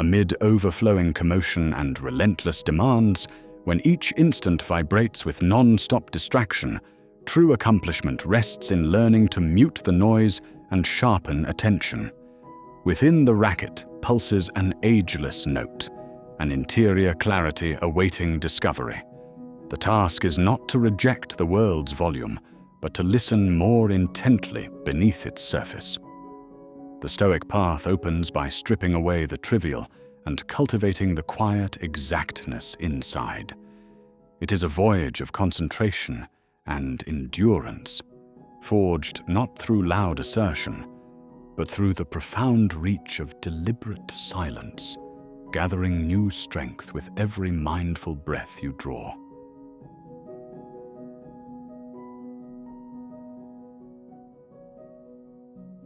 Amid overflowing commotion and relentless demands, when each instant vibrates with non-stop distraction, true accomplishment rests in learning to mute the noise and sharpen attention. Within the racket pulses an ageless note, an interior clarity awaiting discovery. The task is not to reject the world's volume, but to listen more intently beneath its surface. The Stoic path opens by stripping away the trivial and cultivating the quiet exactness inside. It is a voyage of concentration and endurance, forged not through loud assertion, but through the profound reach of deliberate silence, gathering new strength with every mindful breath you draw.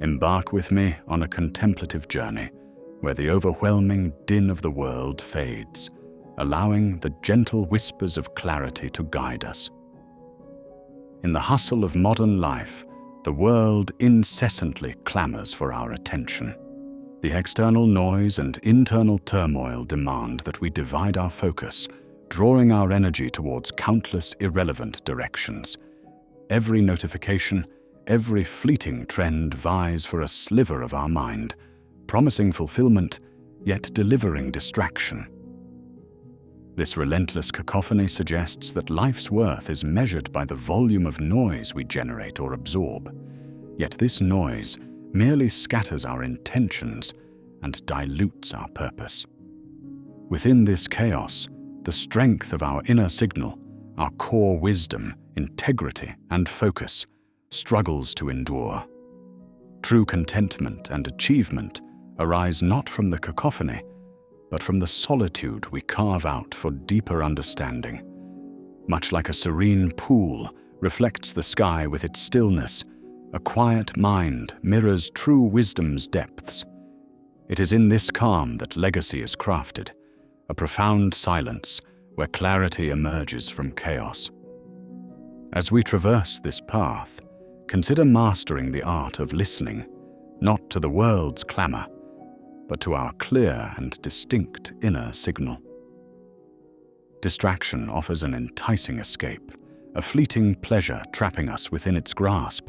Embark with me on a contemplative journey where the overwhelming din of the world fades, allowing the gentle whispers of clarity to guide us. In the hustle of modern life, the world incessantly clamors for our attention. The external noise and internal turmoil demand that we divide our focus, drawing our energy towards countless irrelevant directions. Every notification, every fleeting trend vies for a sliver of our mind, promising fulfillment, yet delivering distraction. This relentless cacophony suggests that life's worth is measured by the volume of noise we generate or absorb. Yet this noise merely scatters our intentions and dilutes our purpose. Within this chaos, the strength of our inner signal, our core wisdom, integrity, and focus struggles to endure. True contentment and achievement arise not from the cacophony, but from the solitude we carve out for deeper understanding. Much like a serene pool reflects the sky with its stillness, a quiet mind mirrors true wisdom's depths. It is in this calm that legacy is crafted, a profound silence where clarity emerges from chaos. As we traverse this path, consider mastering the art of listening, not to the world's clamor, but to our clear and distinct inner signal. Distraction offers an enticing escape, a fleeting pleasure trapping us within its grasp.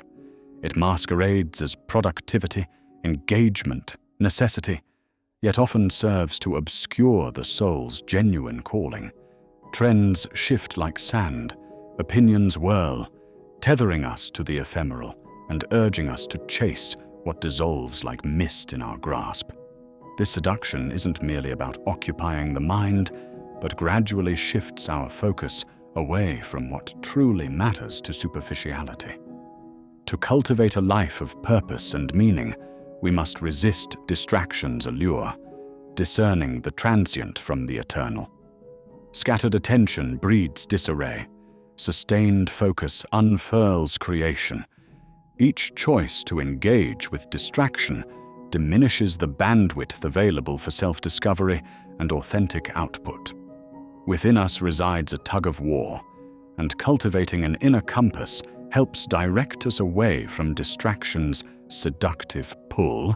It masquerades as productivity, engagement, necessity, yet often serves to obscure the soul's genuine calling. Trends shift like sand, opinions whirl, tethering us to the ephemeral and urging us to chase what dissolves like mist in our grasp. This seduction isn't merely about occupying the mind, but gradually shifts our focus away from what truly matters to superficiality. To cultivate a life of purpose and meaning, we must resist distraction's allure, discerning the transient from the eternal. Scattered attention breeds disarray. Sustained focus unfurls creation. Each choice to engage with distraction diminishes the bandwidth available for self-discovery and authentic output. Within us resides a tug-of-war, and cultivating an inner compass helps direct us away from distraction's seductive pull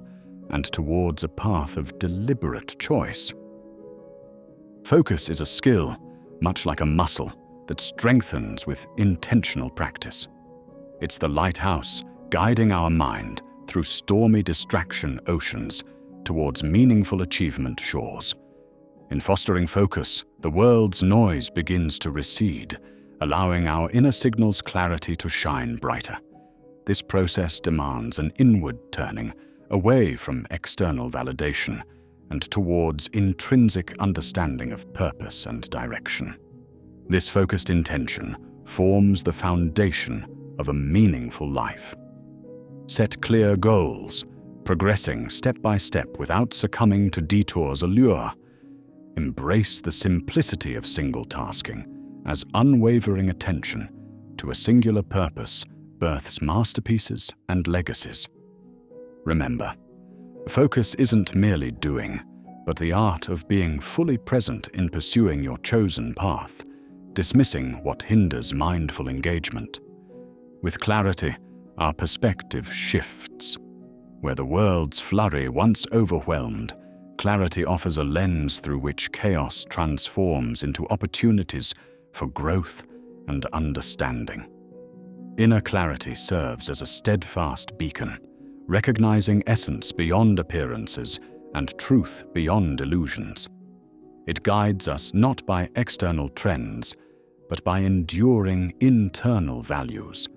and towards a path of deliberate choice. Focus is a skill, much like a muscle, that strengthens with intentional practice. It's the lighthouse guiding our mind through stormy distraction oceans towards meaningful achievement shores. In fostering focus, the world's noise begins to recede, allowing our inner signal's clarity to shine brighter. This process demands an inward turning, away from external validation and towards intrinsic understanding of purpose and direction. This focused intention forms the foundation of a meaningful life. Set clear goals, progressing step by step without succumbing to detour's allure. Embrace the simplicity of single tasking, as unwavering attention to a singular purpose births masterpieces and legacies. Remember, focus isn't merely doing, but the art of being fully present in pursuing your chosen path, dismissing what hinders mindful engagement. With clarity, our perspective shifts. Where the world's flurry once overwhelmed, Clarity offers a lens through which chaos transforms into opportunities for growth and understanding. Inner clarity serves as a steadfast beacon, recognizing essence beyond appearances and truth beyond illusions. It guides us not by external trends, but by enduring internal values.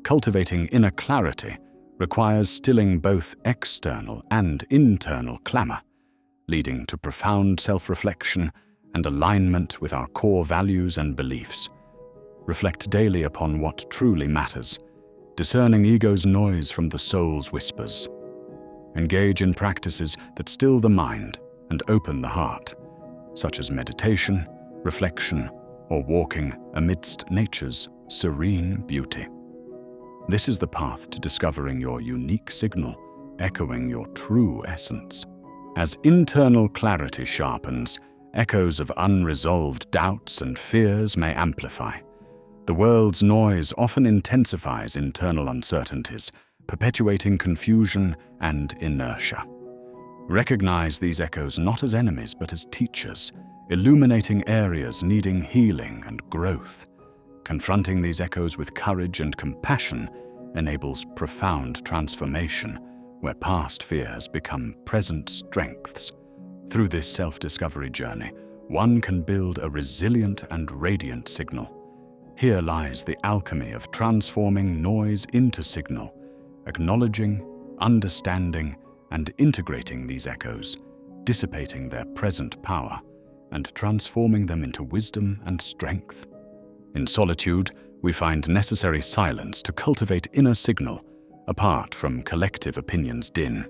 Cultivating inner clarity requires stilling both external and internal clamor, leading to profound self-reflection and alignment with our core values and beliefs. Reflect daily upon what truly matters, discerning ego's noise from the soul's whispers. Engage in practices that still the mind and open the heart, such as meditation, reflection, or walking amidst nature's serene beauty. This is the path to discovering your unique signal, echoing your true essence. As internal clarity sharpens, echoes of unresolved doubts and fears may amplify. The world's noise often intensifies internal uncertainties, perpetuating confusion and inertia. Recognize these echoes not as enemies but as teachers, illuminating areas needing healing and growth. Confronting these echoes with courage and compassion enables profound transformation, where past fears become present strengths. Through this self-discovery journey, one can build a resilient and radiant signal. Here lies the alchemy of transforming noise into signal, acknowledging, understanding, and integrating these echoes, dissipating their present power, and transforming them into wisdom and strength. In solitude, we find necessary silence to cultivate inner signal, apart from collective opinion's din.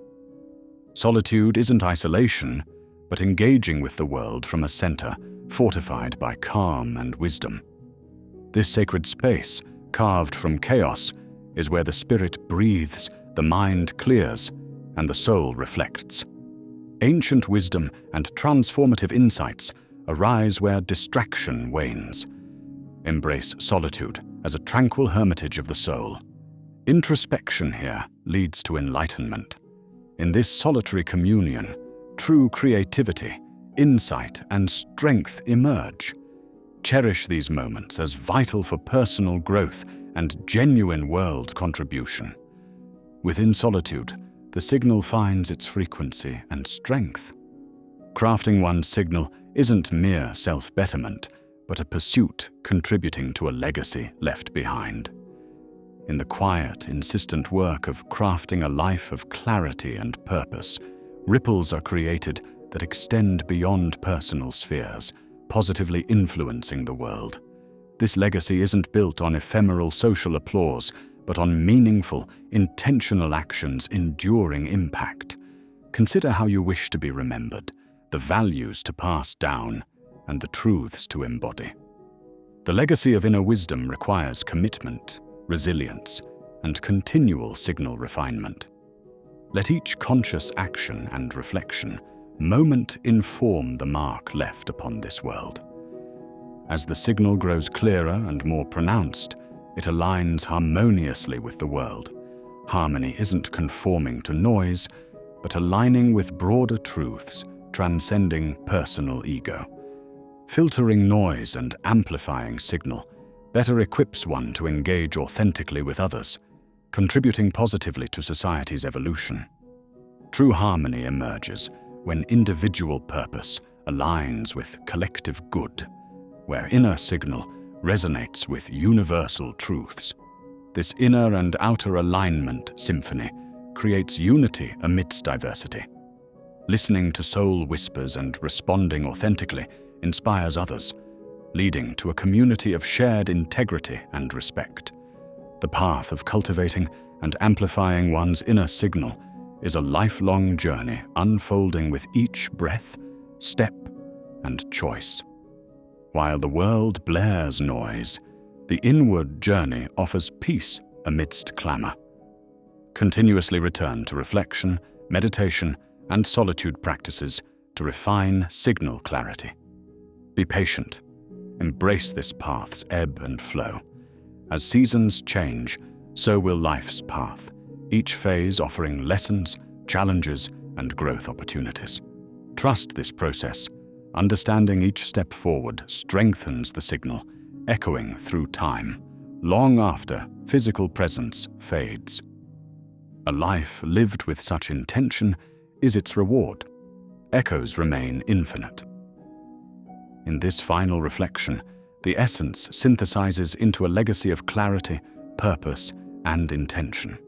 Solitude isn't isolation, but engaging with the world from a center fortified by calm and wisdom. This sacred space, carved from chaos, is where the spirit breathes, the mind clears, and the soul reflects. Ancient wisdom and transformative insights arise where distraction wanes. Embrace solitude as a tranquil hermitage of the soul. Introspection here leads to enlightenment. In this solitary communion, true creativity, insight, and strength emerge. Cherish these moments as vital for personal growth and genuine world contribution. Within solitude, the signal finds its frequency and strength. Crafting one's signal isn't mere self-betterment, but a pursuit contributing to a legacy left behind. In the quiet, insistent work of crafting a life of clarity and purpose, ripples are created that extend beyond personal spheres, positively influencing the world. This legacy isn't built on ephemeral social applause, but on meaningful, intentional actions enduring impact. Consider how you wish to be remembered, the values to pass down, and the truths to embody. The legacy of inner wisdom requires commitment, resilience, and continual signal refinement. Let each conscious action and reflection moment inform the mark left upon this world. As the signal grows clearer and more pronounced, it aligns harmoniously with the world. Harmony isn't conforming to noise, but aligning with broader truths, transcending personal ego. Filtering noise and amplifying signal better equips one to engage authentically with others, contributing positively to society's evolution. True harmony emerges when individual purpose aligns with collective good, where inner signal resonates with universal truths. This inner and outer alignment symphony creates unity amidst diversity. Listening to soul whispers and responding authentically inspires others, leading to a community of shared integrity and respect. The path of cultivating and amplifying one's inner signal is a lifelong journey unfolding with each breath, step, and choice. While the world blares noise, the inward journey offers peace amidst clamor. Continuously return to reflection, meditation, and solitude practices to refine signal clarity. Be patient. Embrace this path's ebb and flow. As seasons change, so will life's path, each phase offering lessons, challenges, and growth opportunities. trust this process, understanding each step forward strengthens the signal, echoing through time, long after physical presence fades. A life lived with such intention is its reward. Echoes remain infinite. In this final reflection, the essence synthesizes into a legacy of clarity, purpose, and intention.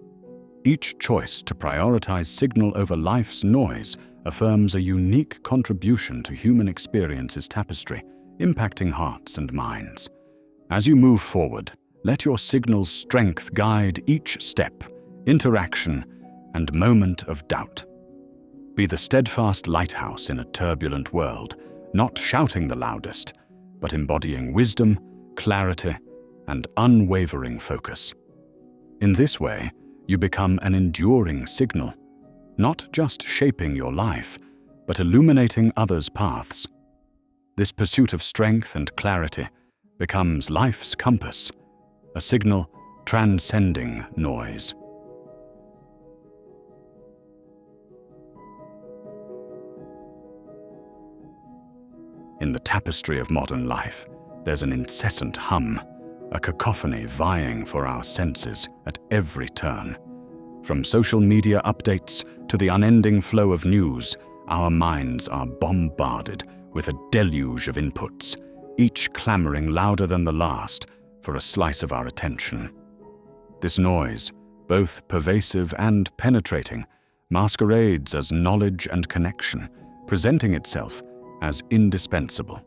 Each choice to prioritize signal over life's noise affirms a unique contribution to human experience's tapestry, impacting hearts and minds. As you move forward, let your signal's strength guide each step, interaction, and moment of doubt. Be the steadfast lighthouse in a turbulent world, not shouting the loudest, but embodying wisdom, clarity, and unwavering focus. In this way, you become an enduring signal, not just shaping your life, but illuminating others' paths. This pursuit of strength and clarity becomes life's compass, a signal transcending noise. In the tapestry of modern life, there's an incessant hum, a cacophony vying for our senses at every turn. From social media updates to the unending flow of news, our minds are bombarded with a deluge of inputs, each clamoring louder than the last for a slice of our attention. This noise, both pervasive and penetrating, masquerades as knowledge and connection, presenting itself as indispensable.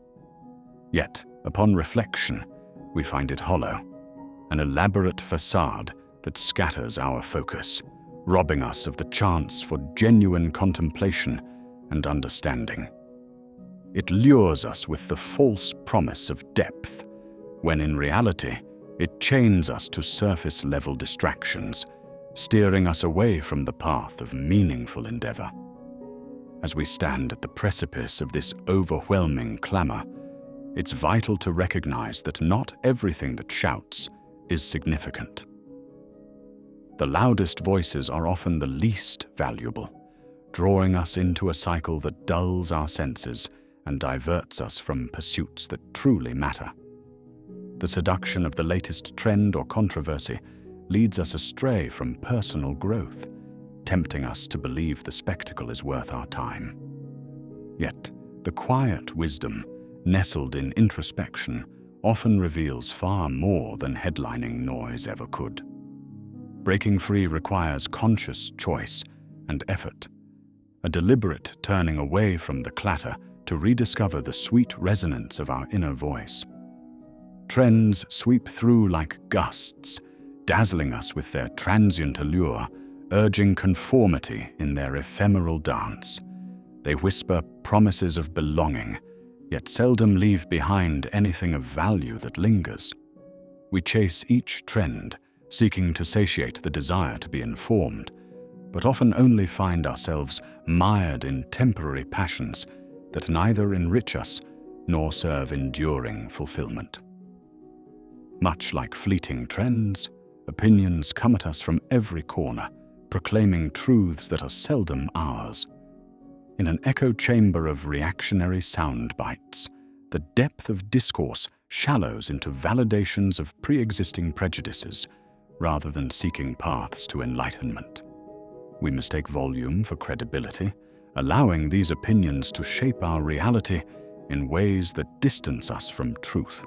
Yet, upon reflection, we find it hollow, an elaborate facade that scatters our focus, robbing us of the chance for genuine contemplation and understanding. It lures us with the false promise of depth, when in reality, it chains us to surface-level distractions, steering us away from the path of meaningful endeavor. As we stand at the precipice of this overwhelming clamor, it's vital to recognize that not everything that shouts is significant. The loudest voices are often the least valuable, drawing us into a cycle that dulls our senses and diverts us from pursuits that truly matter. The seduction of the latest trend or controversy leads us astray from personal growth, tempting us to believe the spectacle is worth our time. Yet, the quiet wisdom, nestled in introspection, often reveals far more than headlining noise ever could. Breaking free requires conscious choice and effort, a deliberate turning away from the clatter to rediscover the sweet resonance of our inner voice. Trends sweep through like gusts, dazzling us with their transient allure, urging conformity in their ephemeral dance. They whisper promises of belonging, yet seldom leave behind anything of value that lingers. We chase each trend, seeking to satiate the desire to be informed, but often only find ourselves mired in temporary passions that neither enrich us nor serve enduring fulfillment. Much like fleeting trends, opinions come at us from every corner, proclaiming truths that are seldom ours. In an echo chamber of reactionary sound bites, the depth of discourse shallows into validations of pre-existing prejudices, rather than seeking paths to enlightenment. We mistake volume for credibility, allowing these opinions to shape our reality in ways that distance us from truth.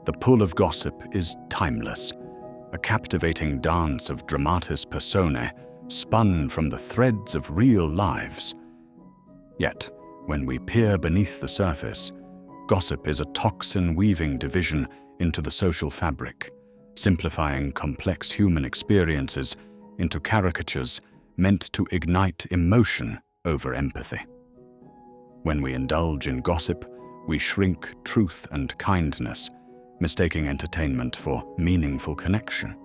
The pull of gossip is timeless, a captivating dance of dramatis personae spun from the threads of real lives. Yet, when we peer beneath the surface, gossip is a toxin-weaving division into the social fabric, simplifying complex human experiences into caricatures meant to ignite emotion over empathy. When we indulge in gossip, we shrink truth and kindness, mistaking entertainment for meaningful connection.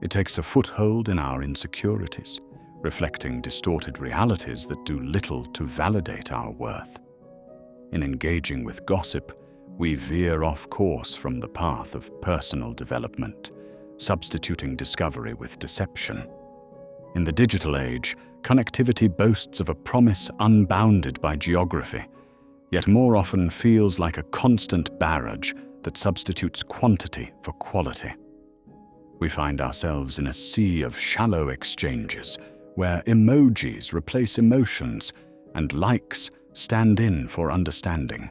It takes a foothold in our insecurities, reflecting distorted realities that do little to validate our worth. In engaging with gossip, we veer off course from the path of personal development, substituting discovery with deception. In the digital age, Connectivity boasts of a promise unbounded by geography, yet more often feels like a constant barrage that substitutes quantity for quality. We find ourselves in a sea of shallow exchanges where emojis replace emotions and likes stand in for understanding.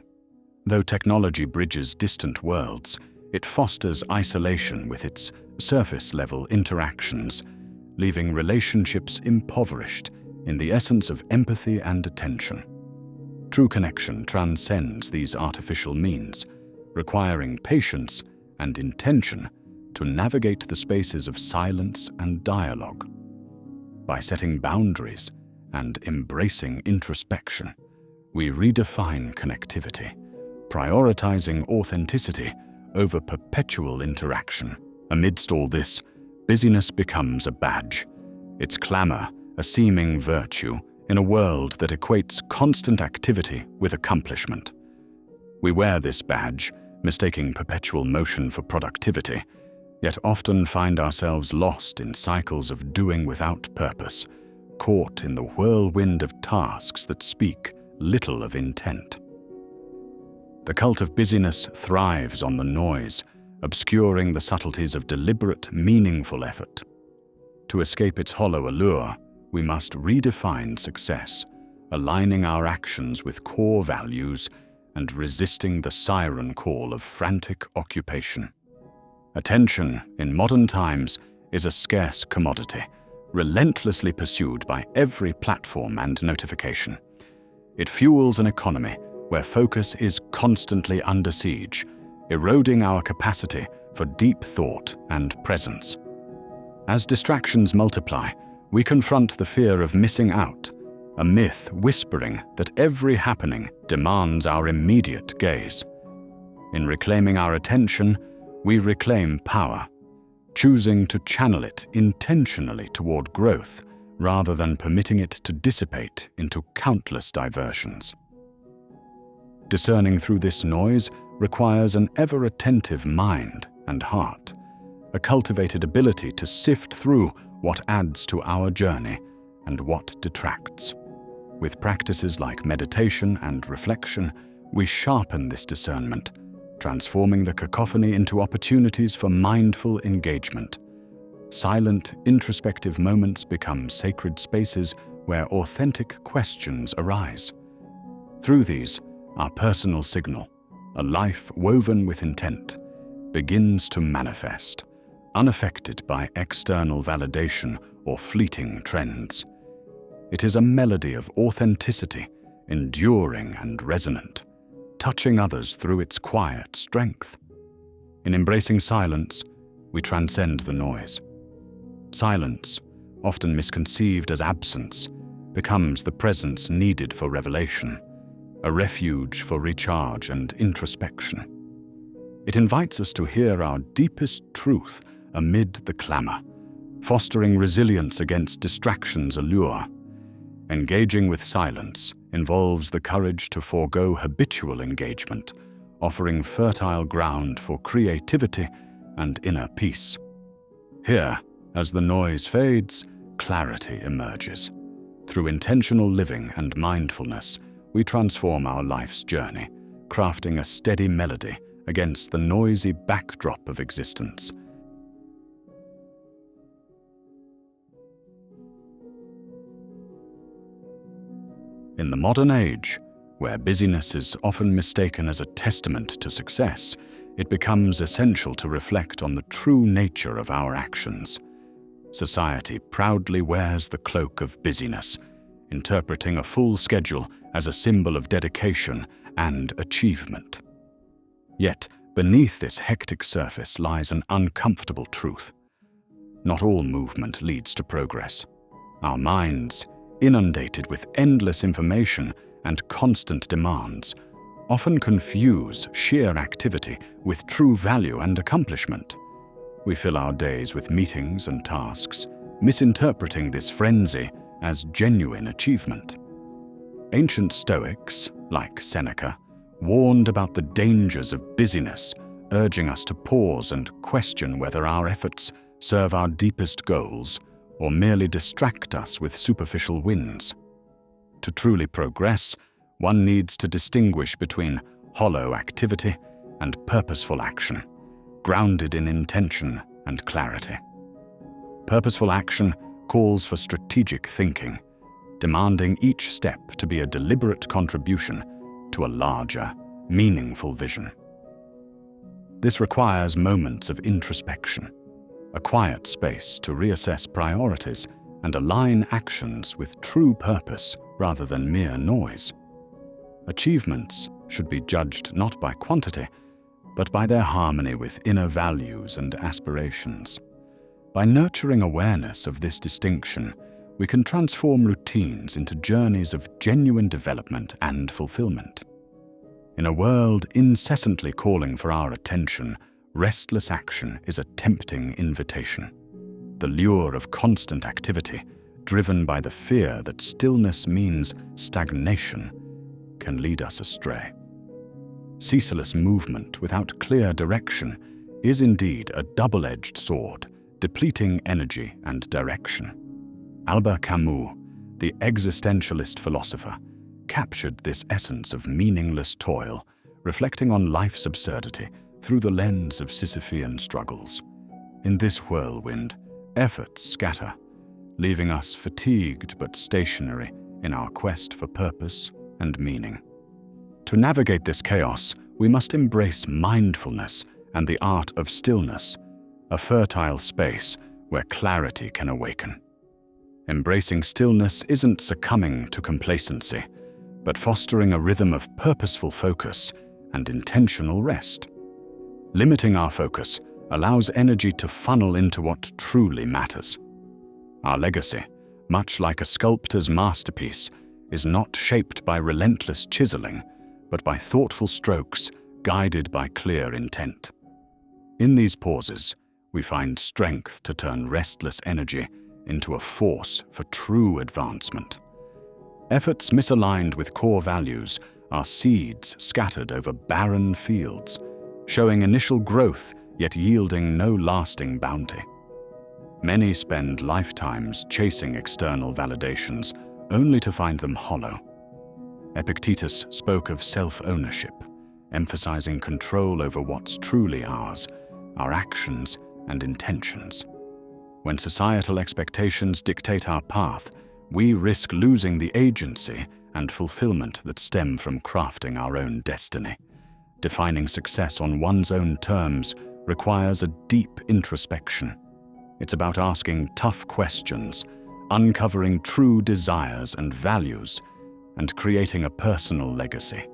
Though technology bridges distant worlds, it fosters isolation with its surface-level interactions, leaving relationships impoverished in the essence of empathy and attention. True connection transcends these artificial means, requiring patience and intention to navigate the spaces of silence and dialogue. By setting boundaries and embracing introspection, we redefine connectivity, prioritizing authenticity over perpetual interaction. Amidst all this, busyness becomes a badge, its clamor a seeming virtue in a world that equates constant activity with accomplishment. We wear this badge, mistaking perpetual motion for productivity, yet often find ourselves lost in cycles of doing without purpose, caught in the whirlwind of tasks that speak little of intent. The cult of busyness thrives on the noise, obscuring the subtleties of deliberate, meaningful effort. To escape its hollow allure, we must redefine success, aligning our actions with core values and resisting the siren call of frantic occupation. Attention, in modern times, is a scarce commodity, relentlessly pursued by every platform and notification. It fuels an economy where focus is constantly under siege, eroding our capacity for deep thought and presence. As distractions multiply, we confront the fear of missing out, a myth whispering that every happening demands our immediate gaze. In reclaiming our attention, we reclaim power, choosing to channel it intentionally toward growth rather than permitting it to dissipate into countless diversions. Discerning through this noise requires an ever-attentive mind and heart, a cultivated ability to sift through what adds to our journey and what detracts. With practices like meditation and reflection, we sharpen this discernment, transforming the cacophony into opportunities for mindful engagement. Silent, introspective moments become sacred spaces where authentic questions arise. Through these, our personal signal, a life woven with intent, begins to manifest, unaffected by external validation or fleeting trends. It is a melody of authenticity, enduring and resonant, touching others through its quiet strength. In embracing silence, we transcend the noise. Silence, often misconceived as absence, becomes the presence needed for revelation, a refuge for recharge and introspection. It invites us to hear our deepest truth amid the clamor, fostering resilience against distraction's allure. Engaging with silence involves the courage to forego habitual engagement, offering fertile ground for creativity and inner peace. Here, as the noise fades, clarity emerges. Through intentional living and mindfulness, we transform our life's journey, crafting a steady melody against the noisy backdrop of existence. In the modern age, where busyness is often mistaken as a testament to success, it becomes essential to reflect on the true nature of our actions. Society proudly wears the cloak of busyness, interpreting a full schedule as a symbol of dedication and achievement. Yet, beneath this hectic surface lies an uncomfortable truth. Not all movement leads to progress. Our minds, inundated with endless information and constant demands, often confuse sheer activity with true value and accomplishment. We fill our days with meetings and tasks, misinterpreting this frenzy as genuine achievement. Ancient Stoics, like Seneca, warned about the dangers of busyness, urging us to pause and question whether our efforts serve our deepest goals or merely distract us with superficial wins. To truly progress, one needs to distinguish between hollow activity and purposeful action, grounded in intention and clarity. Purposeful action calls for strategic thinking, demanding each step to be a deliberate contribution to a larger, meaningful vision. This requires moments of introspection, a quiet space to reassess priorities and align actions with true purpose rather than mere noise. Achievements should be judged not by quantity, but by their harmony with inner values and aspirations. By nurturing awareness of this distinction, we can transform routines into journeys of genuine development and fulfillment. In a world incessantly calling for our attention, restless action is a tempting invitation. The lure of constant activity, driven by the fear that stillness means stagnation, can lead us astray. Ceaseless movement without clear direction is indeed a double-edged sword, depleting energy and direction. Albert Camus, the existentialist philosopher, captured this essence of meaningless toil, reflecting on life's absurdity through the lens of Sisyphean struggles. In this whirlwind, efforts scatter, leaving us fatigued but stationary in our quest for purpose and meaning. To navigate this chaos, we must embrace mindfulness and the art of stillness, a fertile space where clarity can awaken. Embracing stillness isn't succumbing to complacency, but fostering a rhythm of purposeful focus and intentional rest. Limiting our focus allows energy to funnel into what truly matters. Our legacy, much like a sculptor's masterpiece, is not shaped by relentless chiseling, but by thoughtful strokes guided by clear intent. In these pauses, we find strength to turn restless energy into a force for true advancement. Efforts misaligned with core values are seeds scattered over barren fields, showing initial growth yet yielding no lasting bounty. Many spend lifetimes chasing external validations only to find them hollow. Epictetus spoke of self-ownership, emphasizing control over what's truly ours, our actions and intentions. When societal expectations dictate our path, we risk losing the agency and fulfillment that stem from crafting our own destiny. Defining success on one's own terms requires a deep introspection. It's about asking tough questions, uncovering true desires and values, and creating a personal legacy.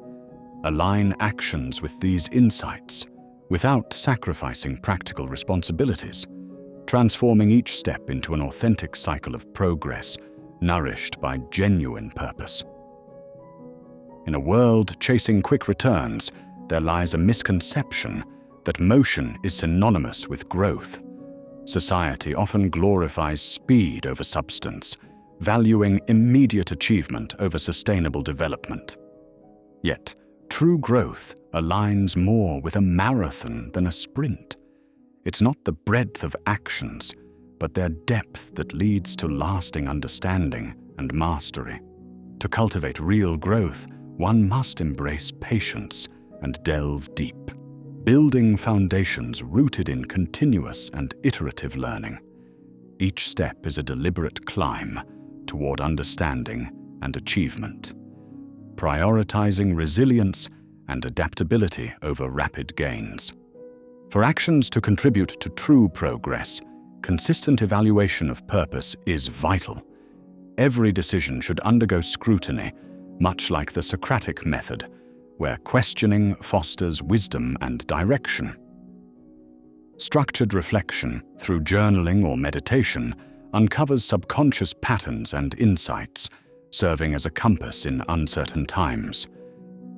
Align actions with these insights without sacrificing practical responsibilities, transforming each step into an authentic cycle of progress nourished by genuine purpose. In a world chasing quick returns, there lies a misconception that motion is synonymous with growth. Society often glorifies speed over substance, valuing immediate achievement over sustainable development. Yet, true growth aligns more with a marathon than a sprint. It's not the breadth of actions, but their depth that leads to lasting understanding and mastery. To cultivate real growth, one must embrace patience and delve deep, building foundations rooted in continuous and iterative learning. Each step is a deliberate climb toward understanding and achievement, prioritizing resilience and adaptability over rapid gains. For actions to contribute to true progress, consistent evaluation of purpose is vital. Every decision should undergo scrutiny, much like the Socratic method, where questioning fosters wisdom and direction. Structured reflection through journaling or meditation uncovers subconscious patterns and insights, serving as a compass in uncertain times.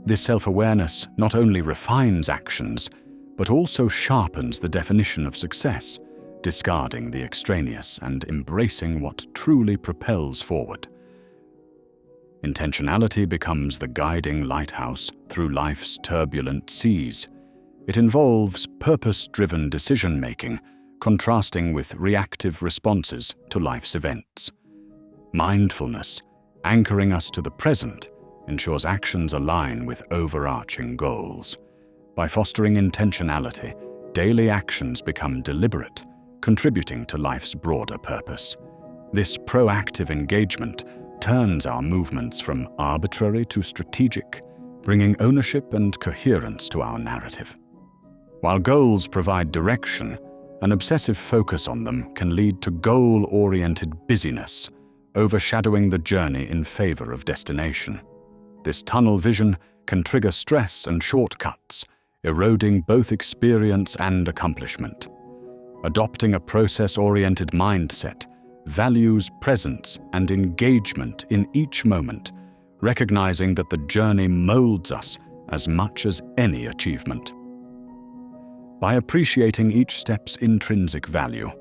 This self-awareness not only refines actions, but also sharpens the definition of success, discarding the extraneous and embracing what truly propels forward. Intentionality becomes the guiding lighthouse through life's turbulent seas. It involves purpose-driven decision-making, contrasting with reactive responses to life's events. Mindfulness, anchoring us to the present, ensures actions align with overarching goals. By fostering intentionality, daily actions become deliberate, contributing to life's broader purpose. This proactive engagement turns our movements from arbitrary to strategic, bringing ownership and coherence to our narrative. While goals provide direction, an obsessive focus on them can lead to goal-oriented busyness, overshadowing the journey in favor of destination. This tunnel vision can trigger stress and shortcuts, eroding both experience and accomplishment. Adopting a process-oriented mindset values presence and engagement in each moment, recognizing that the journey molds us as much as any achievement. By appreciating each step's intrinsic value,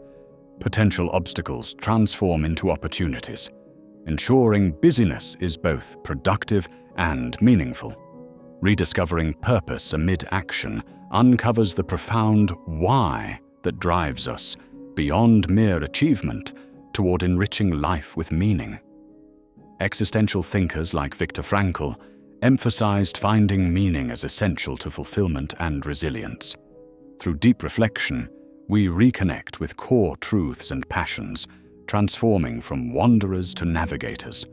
potential obstacles transform into opportunities, ensuring busyness is both productive and meaningful. Rediscovering purpose amid action uncovers the profound why that drives us beyond mere achievement toward enriching life with meaning. Existential thinkers like Viktor Frankl emphasized finding meaning as essential to fulfillment and resilience. Through deep reflection, we reconnect with core truths and passions, transforming from wanderers to navigators.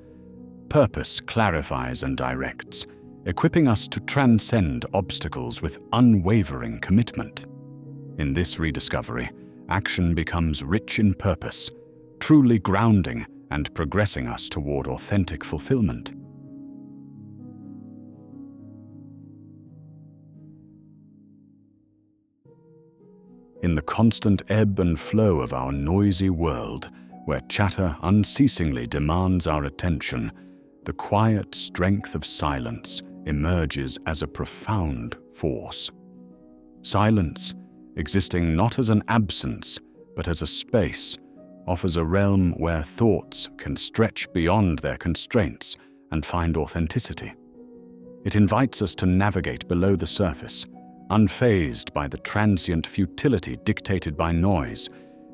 Purpose clarifies and directs, equipping us to transcend obstacles with unwavering commitment. In this rediscovery, action becomes rich in purpose, truly grounding and progressing us toward authentic fulfillment. In the constant ebb and flow of our noisy world, where chatter unceasingly demands our attention, the quiet strength of silence emerges as a profound force. Silence, existing not as an absence, but as a space, offers a realm where thoughts can stretch beyond their constraints and find authenticity. It invites us to navigate below the surface, unfazed by the transient futility dictated by noise,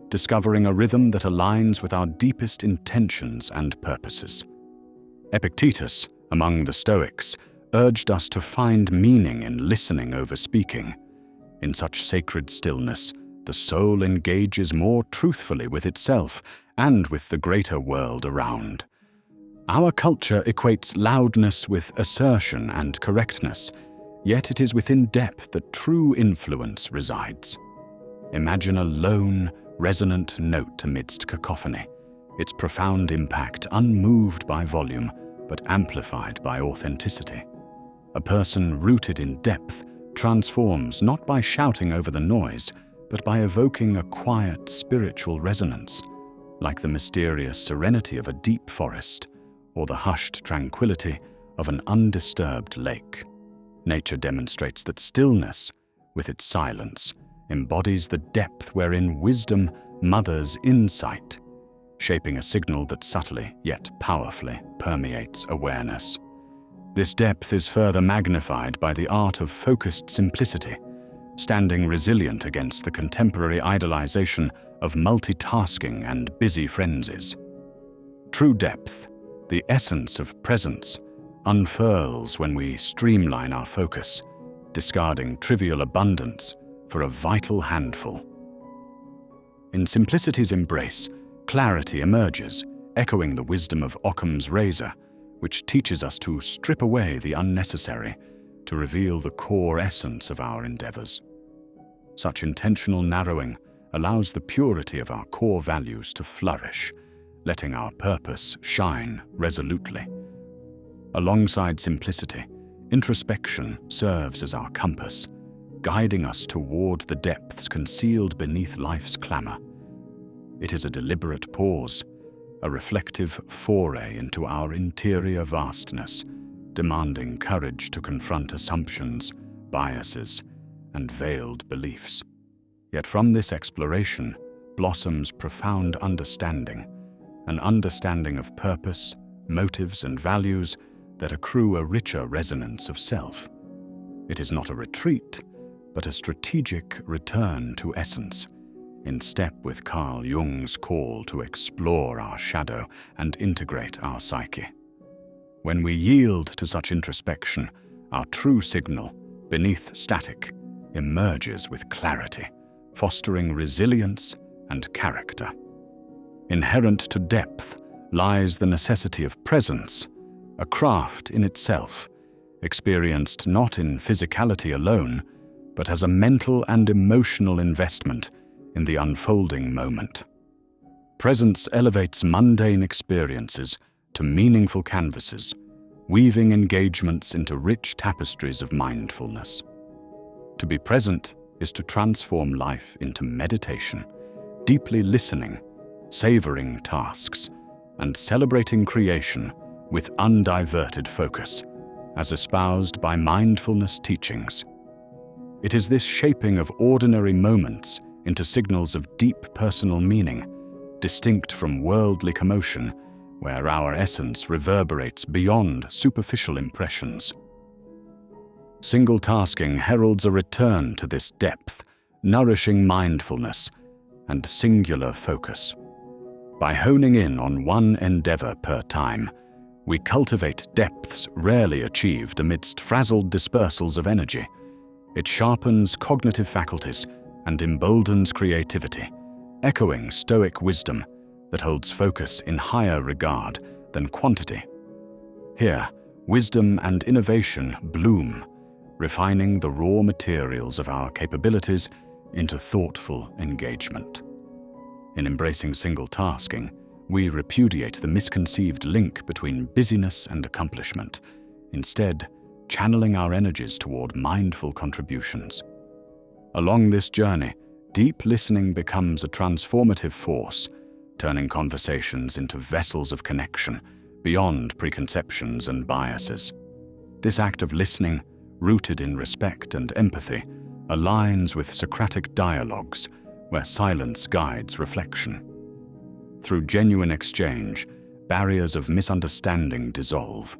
discovering a rhythm that aligns with our deepest intentions and purposes. Epictetus, among the Stoics, urged us to find meaning in listening over speaking. In such sacred stillness, the soul engages more truthfully with itself and with the greater world around. Our culture equates loudness with assertion and correctness, yet it is within depth that true influence resides. Imagine a lone, resonant note amidst cacophony, its profound impact unmoved by volume, but amplified by authenticity. A person rooted in depth transforms not by shouting over the noise, but by evoking a quiet spiritual resonance, like the mysterious serenity of a deep forest or the hushed tranquility of an undisturbed lake. Nature demonstrates that stillness, with its silence, embodies the depth wherein wisdom mothers insight, shaping a signal that subtly yet powerfully permeates awareness. This depth is further magnified by the art of focused simplicity, standing resilient against the contemporary idolization of multitasking and busy frenzies. True depth, the essence of presence, unfurls when we streamline our focus, discarding trivial abundance for a vital handful. In simplicity's embrace, clarity emerges, echoing the wisdom of Occam's razor, which teaches us to strip away the unnecessary to reveal the core essence of our endeavors. Such intentional narrowing allows the purity of our core values to flourish, letting our purpose shine resolutely. Alongside simplicity, introspection serves as our compass, guiding us toward the depths concealed beneath life's clamor. It is a deliberate pause, a reflective foray into our interior vastness, demanding courage to confront assumptions, biases, and veiled beliefs. Yet from this exploration blossoms profound understanding, an understanding of purpose, motives, and values that accrue a richer resonance of self. It is not a retreat, but a strategic return to essence, in step with Carl Jung's call to explore our shadow and integrate our psyche. When we yield to such introspection, our true signal, beneath static, emerges with clarity, fostering resilience and character. Inherent to depth lies the necessity of presence, a craft in itself, experienced not in physicality alone, but as a mental and emotional investment in the unfolding moment. Presence elevates mundane experiences to meaningful canvases, weaving engagements into rich tapestries of mindfulness. To be present is to transform life into meditation, deeply listening, savoring tasks, and celebrating creation with undiverted focus, as espoused by mindfulness teachings. It is this shaping of ordinary moments into signals of deep personal meaning, distinct from worldly commotion, where our essence reverberates beyond superficial impressions. Single tasking heralds a return to this depth, nourishing mindfulness and singular focus. By honing in on one endeavor per time, we cultivate depths rarely achieved amidst frazzled dispersals of energy. It sharpens cognitive faculties and emboldens creativity, echoing Stoic wisdom that holds focus in higher regard than quantity. Here, wisdom and innovation bloom, refining the raw materials of our capabilities into thoughtful engagement. In embracing single tasking, we repudiate the misconceived link between busyness and accomplishment, instead channeling our energies toward mindful contributions. Along this journey, deep listening becomes a transformative force, turning conversations into vessels of connection beyond preconceptions and biases. This act of listening, rooted in respect and empathy, aligns with Socratic dialogues where silence guides reflection. Through genuine exchange, barriers of misunderstanding dissolve,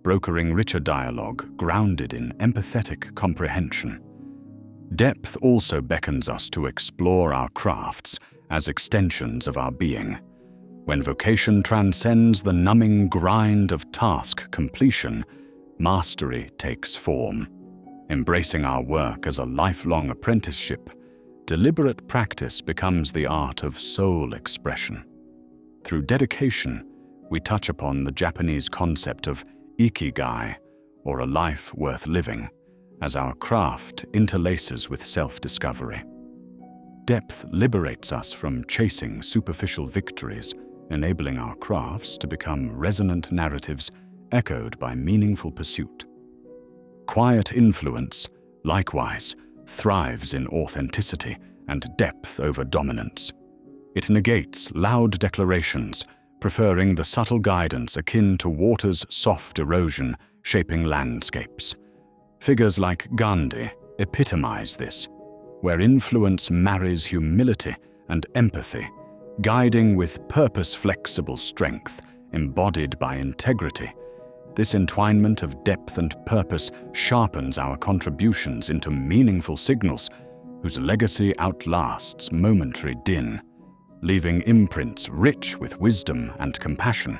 brokering richer dialogue grounded in empathetic comprehension. Depth also beckons us to explore our crafts as extensions of our being. When vocation transcends the numbing grind of task completion, mastery takes form. Embracing our work as a lifelong apprenticeship, deliberate practice becomes the art of soul expression. Through dedication, we touch upon the Japanese concept of ikigai, or a life worth living, as our craft interlaces with self-discovery. Depth liberates us from chasing superficial victories, enabling our crafts to become resonant narratives echoed by meaningful pursuit. Quiet influence, likewise, thrives in authenticity and depth over dominance. It negates loud declarations, preferring the subtle guidance akin to water's soft erosion shaping landscapes. Figures like Gandhi epitomize this, where influence marries humility and empathy, guiding with purpose-flexible strength embodied by integrity. This entwinement of depth and purpose sharpens our contributions into meaningful signals whose legacy outlasts momentary din, leaving imprints rich with wisdom and compassion.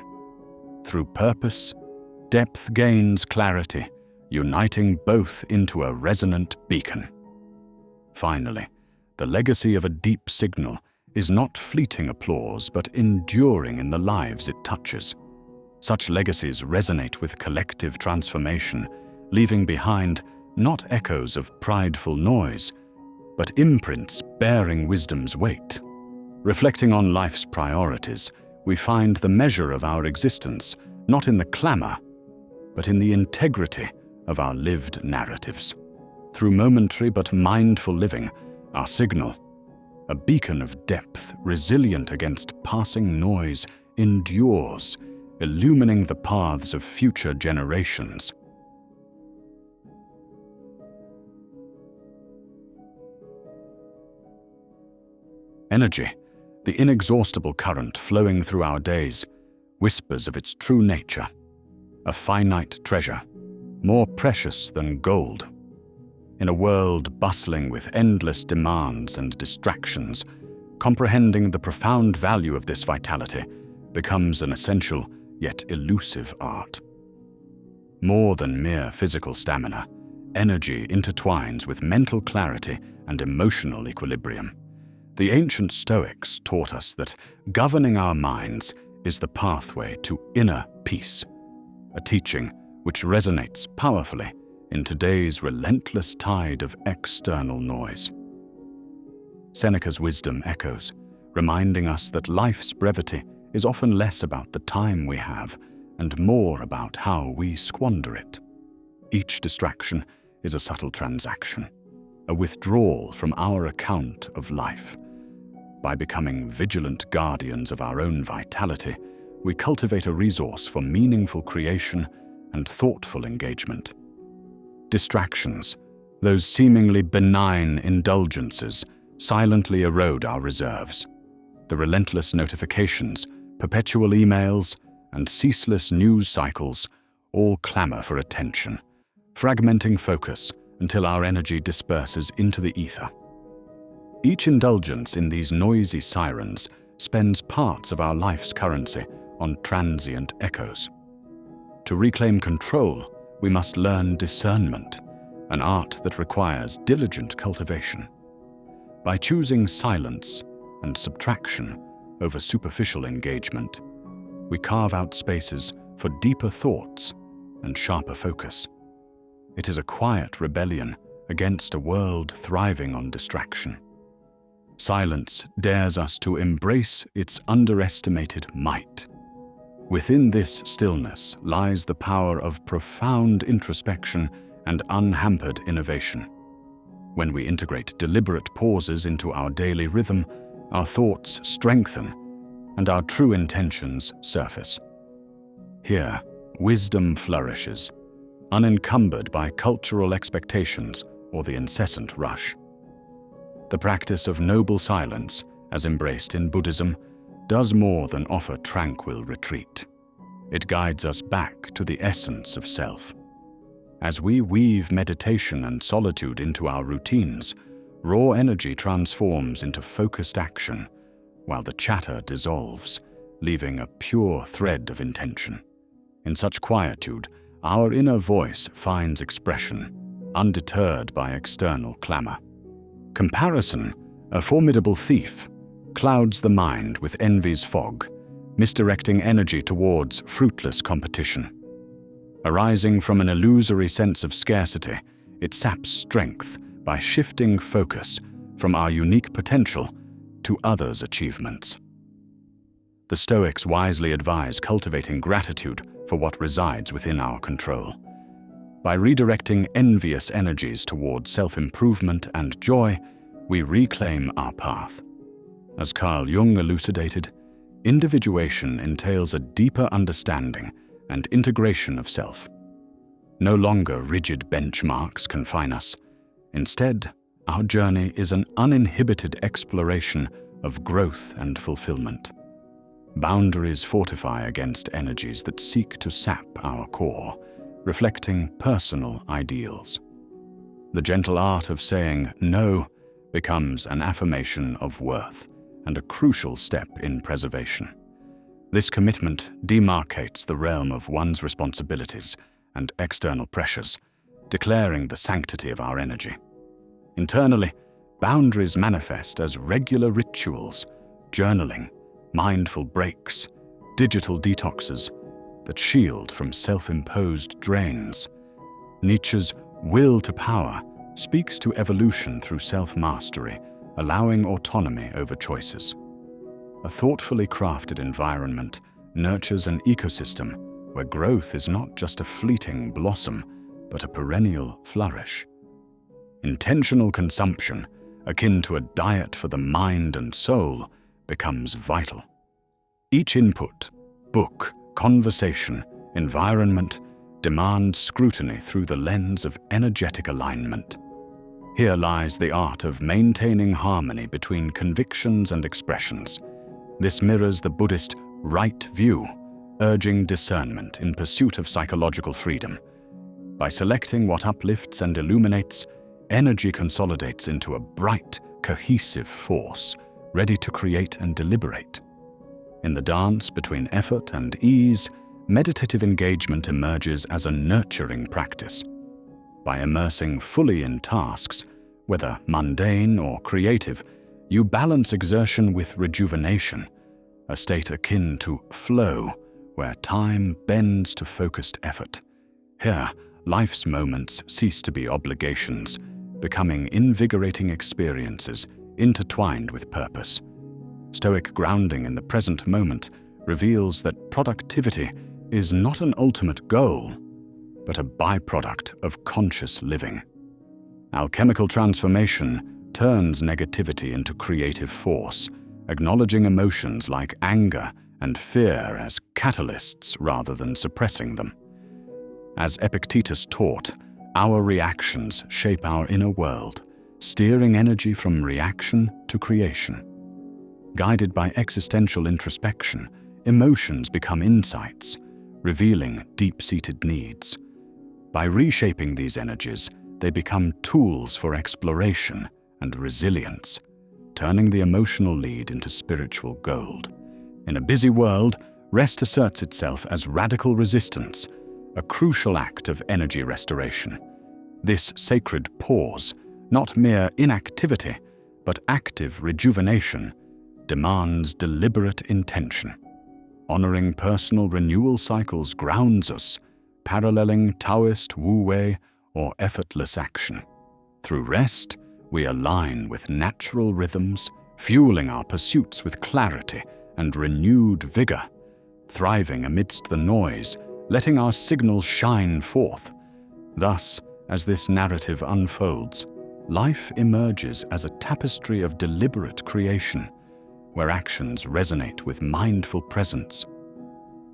Through purpose, depth gains clarity, uniting both into a resonant beacon. Finally, the legacy of a deep signal is not fleeting applause but enduring in the lives it touches. Such legacies resonate with collective transformation, leaving behind not echoes of prideful noise, but imprints bearing wisdom's weight. Reflecting on life's priorities, we find the measure of our existence not in the clamor, but in the integrity of our lived narratives. Through momentary but mindful living, our signal, a beacon of depth resilient against passing noise, endures, illumining the paths of future generations. Energy, the inexhaustible current flowing through our days, whispers of its true nature, a finite treasure, more precious than gold. In a world bustling with endless demands and distractions, Comprehending the profound value of this vitality becomes an essential yet elusive art. More than mere physical stamina, energy intertwines with mental clarity and emotional equilibrium. The ancient Stoics taught us that governing our minds is the pathway to inner peace, a teaching which resonates powerfully in today's relentless tide of external noise. Seneca's wisdom echoes, reminding us that life's brevity is often less about the time we have and more about how we squander it. Each distraction is a subtle transaction, a withdrawal from our account of life. By becoming vigilant guardians of our own vitality, we cultivate a resource for meaningful creation and thoughtful engagement. Distractions, those seemingly benign indulgences, silently erode our reserves. The relentless notifications, perpetual emails, and ceaseless news cycles all clamor for attention, fragmenting focus until our energy disperses into the ether. Each indulgence in these noisy sirens spends parts of our life's currency on transient echoes. To reclaim control, we must learn discernment, an art that requires diligent cultivation. By choosing silence and subtraction over superficial engagement, we carve out spaces for deeper thoughts and sharper focus. It is a quiet rebellion against a world thriving on distraction. Silence dares us to embrace its underestimated might. Within this stillness lies the power of profound introspection and unhampered innovation. When we integrate deliberate pauses into our daily rhythm, our thoughts strengthen and our true intentions surface. Here, wisdom flourishes, unencumbered by cultural expectations or the incessant rush. The practice of noble silence, as embraced in Buddhism, does more than offer tranquil retreat. It guides us back to the essence of self. As we weave meditation and solitude into our routines, raw energy transforms into focused action, while the chatter dissolves, leaving a pure thread of intention. In such quietude, our inner voice finds expression, undeterred by external clamor. Comparison, a formidable thief, clouds the mind with envy's fog, misdirecting energy towards fruitless competition. Arising from an illusory sense of scarcity, it saps strength by shifting focus from our unique potential to others' achievements. The Stoics wisely advise cultivating gratitude for what resides within our control. By redirecting envious energies towards self-improvement and joy, we reclaim our path. As Carl Jung elucidated, individuation entails a deeper understanding and integration of self. No longer rigid benchmarks confine us. Instead, our journey is an uninhibited exploration of growth and fulfillment. Boundaries fortify against energies that seek to sap our core, reflecting personal ideals. The gentle art of saying no becomes an affirmation of worth and a crucial step in preservation. This commitment demarcates the realm of one's responsibilities and external pressures, declaring the sanctity of our energy. Internally, boundaries manifest as regular rituals, journaling, mindful breaks, digital detoxes that shield from self-imposed drains. Nietzsche's will to power speaks to evolution through self-mastery, allowing autonomy over choices. A thoughtfully crafted environment nurtures an ecosystem where growth is not just a fleeting blossom, but a perennial flourish. Intentional consumption, akin to a diet for the mind and soul, becomes vital. Each input, book, conversation, environment, demands scrutiny through the lens of energetic alignment. Here lies the art of maintaining harmony between convictions and expressions. This mirrors the Buddhist right view, urging discernment in pursuit of psychological freedom. By selecting what uplifts and illuminates, energy consolidates into a bright, cohesive force, ready to create and deliberate. In the dance between effort and ease, meditative engagement emerges as a nurturing practice. By immersing fully in tasks, whether mundane or creative, you balance exertion with rejuvenation, a state akin to flow, where time bends to focused effort. Here, life's moments cease to be obligations, becoming invigorating experiences intertwined with purpose. Stoic grounding in the present moment reveals that productivity is not an ultimate goal, but a byproduct of conscious living. Alchemical transformation turns negativity into creative force, acknowledging emotions like anger and fear as catalysts rather than suppressing them. As Epictetus taught, our reactions shape our inner world, steering energy from reaction to creation. Guided by existential introspection, emotions become insights, revealing deep-seated needs. By reshaping these energies, they become tools for exploration and resilience, turning the emotional lead into spiritual gold. In a busy world, rest asserts itself as radical resistance, a crucial act of energy restoration. This sacred pause, not mere inactivity, but active rejuvenation, demands deliberate intention. Honoring personal renewal cycles grounds us, paralleling Taoist wu-wei or effortless action. Through rest, we align with natural rhythms, fueling our pursuits with clarity and renewed vigor, thriving amidst the noise, letting our signals shine forth. Thus, as this narrative unfolds, life emerges as a tapestry of deliberate creation, where actions resonate with mindful presence.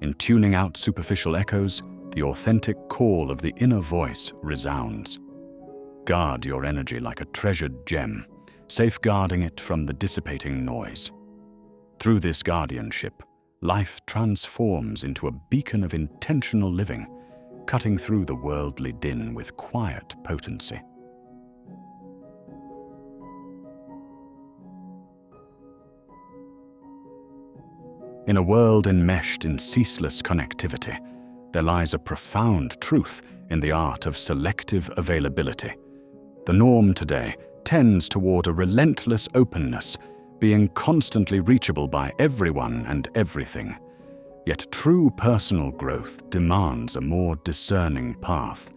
In tuning out superficial echoes, the authentic call of the inner voice resounds. Guard your energy like a treasured gem, safeguarding it from the dissipating noise. Through this guardianship, life transforms into a beacon of intentional living, cutting through the worldly din with quiet potency. In a world enmeshed in ceaseless connectivity, there lies a profound truth in the art of selective availability. The norm today tends toward a relentless openness, being constantly reachable by everyone and everything. Yet true personal growth demands a more discerning path,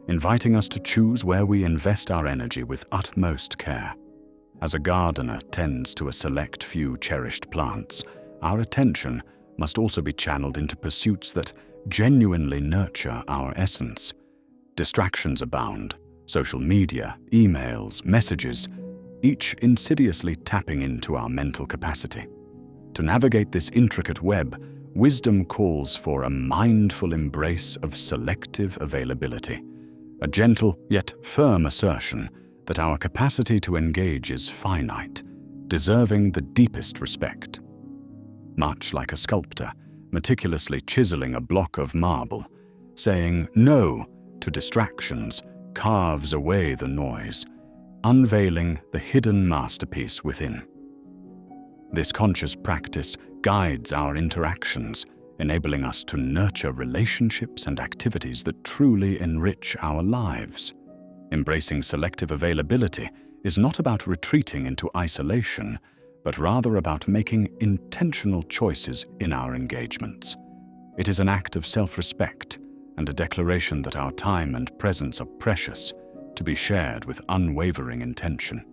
inviting us to choose where we invest our energy with utmost care. As a gardener tends to a select few cherished plants, our attention must also be channeled into pursuits that genuinely nurture our essence. Distractions abound: social media, emails, messages, each insidiously tapping into our mental capacity. To navigate this intricate web, wisdom calls for a mindful embrace of selective availability, a gentle yet firm assertion that our capacity to engage is finite, deserving the deepest respect. Much like a sculptor meticulously chiseling a block of marble, saying no to distractions carves away the noise, unveiling the hidden masterpiece within. This conscious practice guides our interactions, enabling us to nurture relationships and activities that truly enrich our lives. Embracing selective availability is not about retreating into isolation, but rather about making intentional choices in our engagements. It is an act of self-respect and a declaration that our time and presence are precious, to be shared with unwavering intention.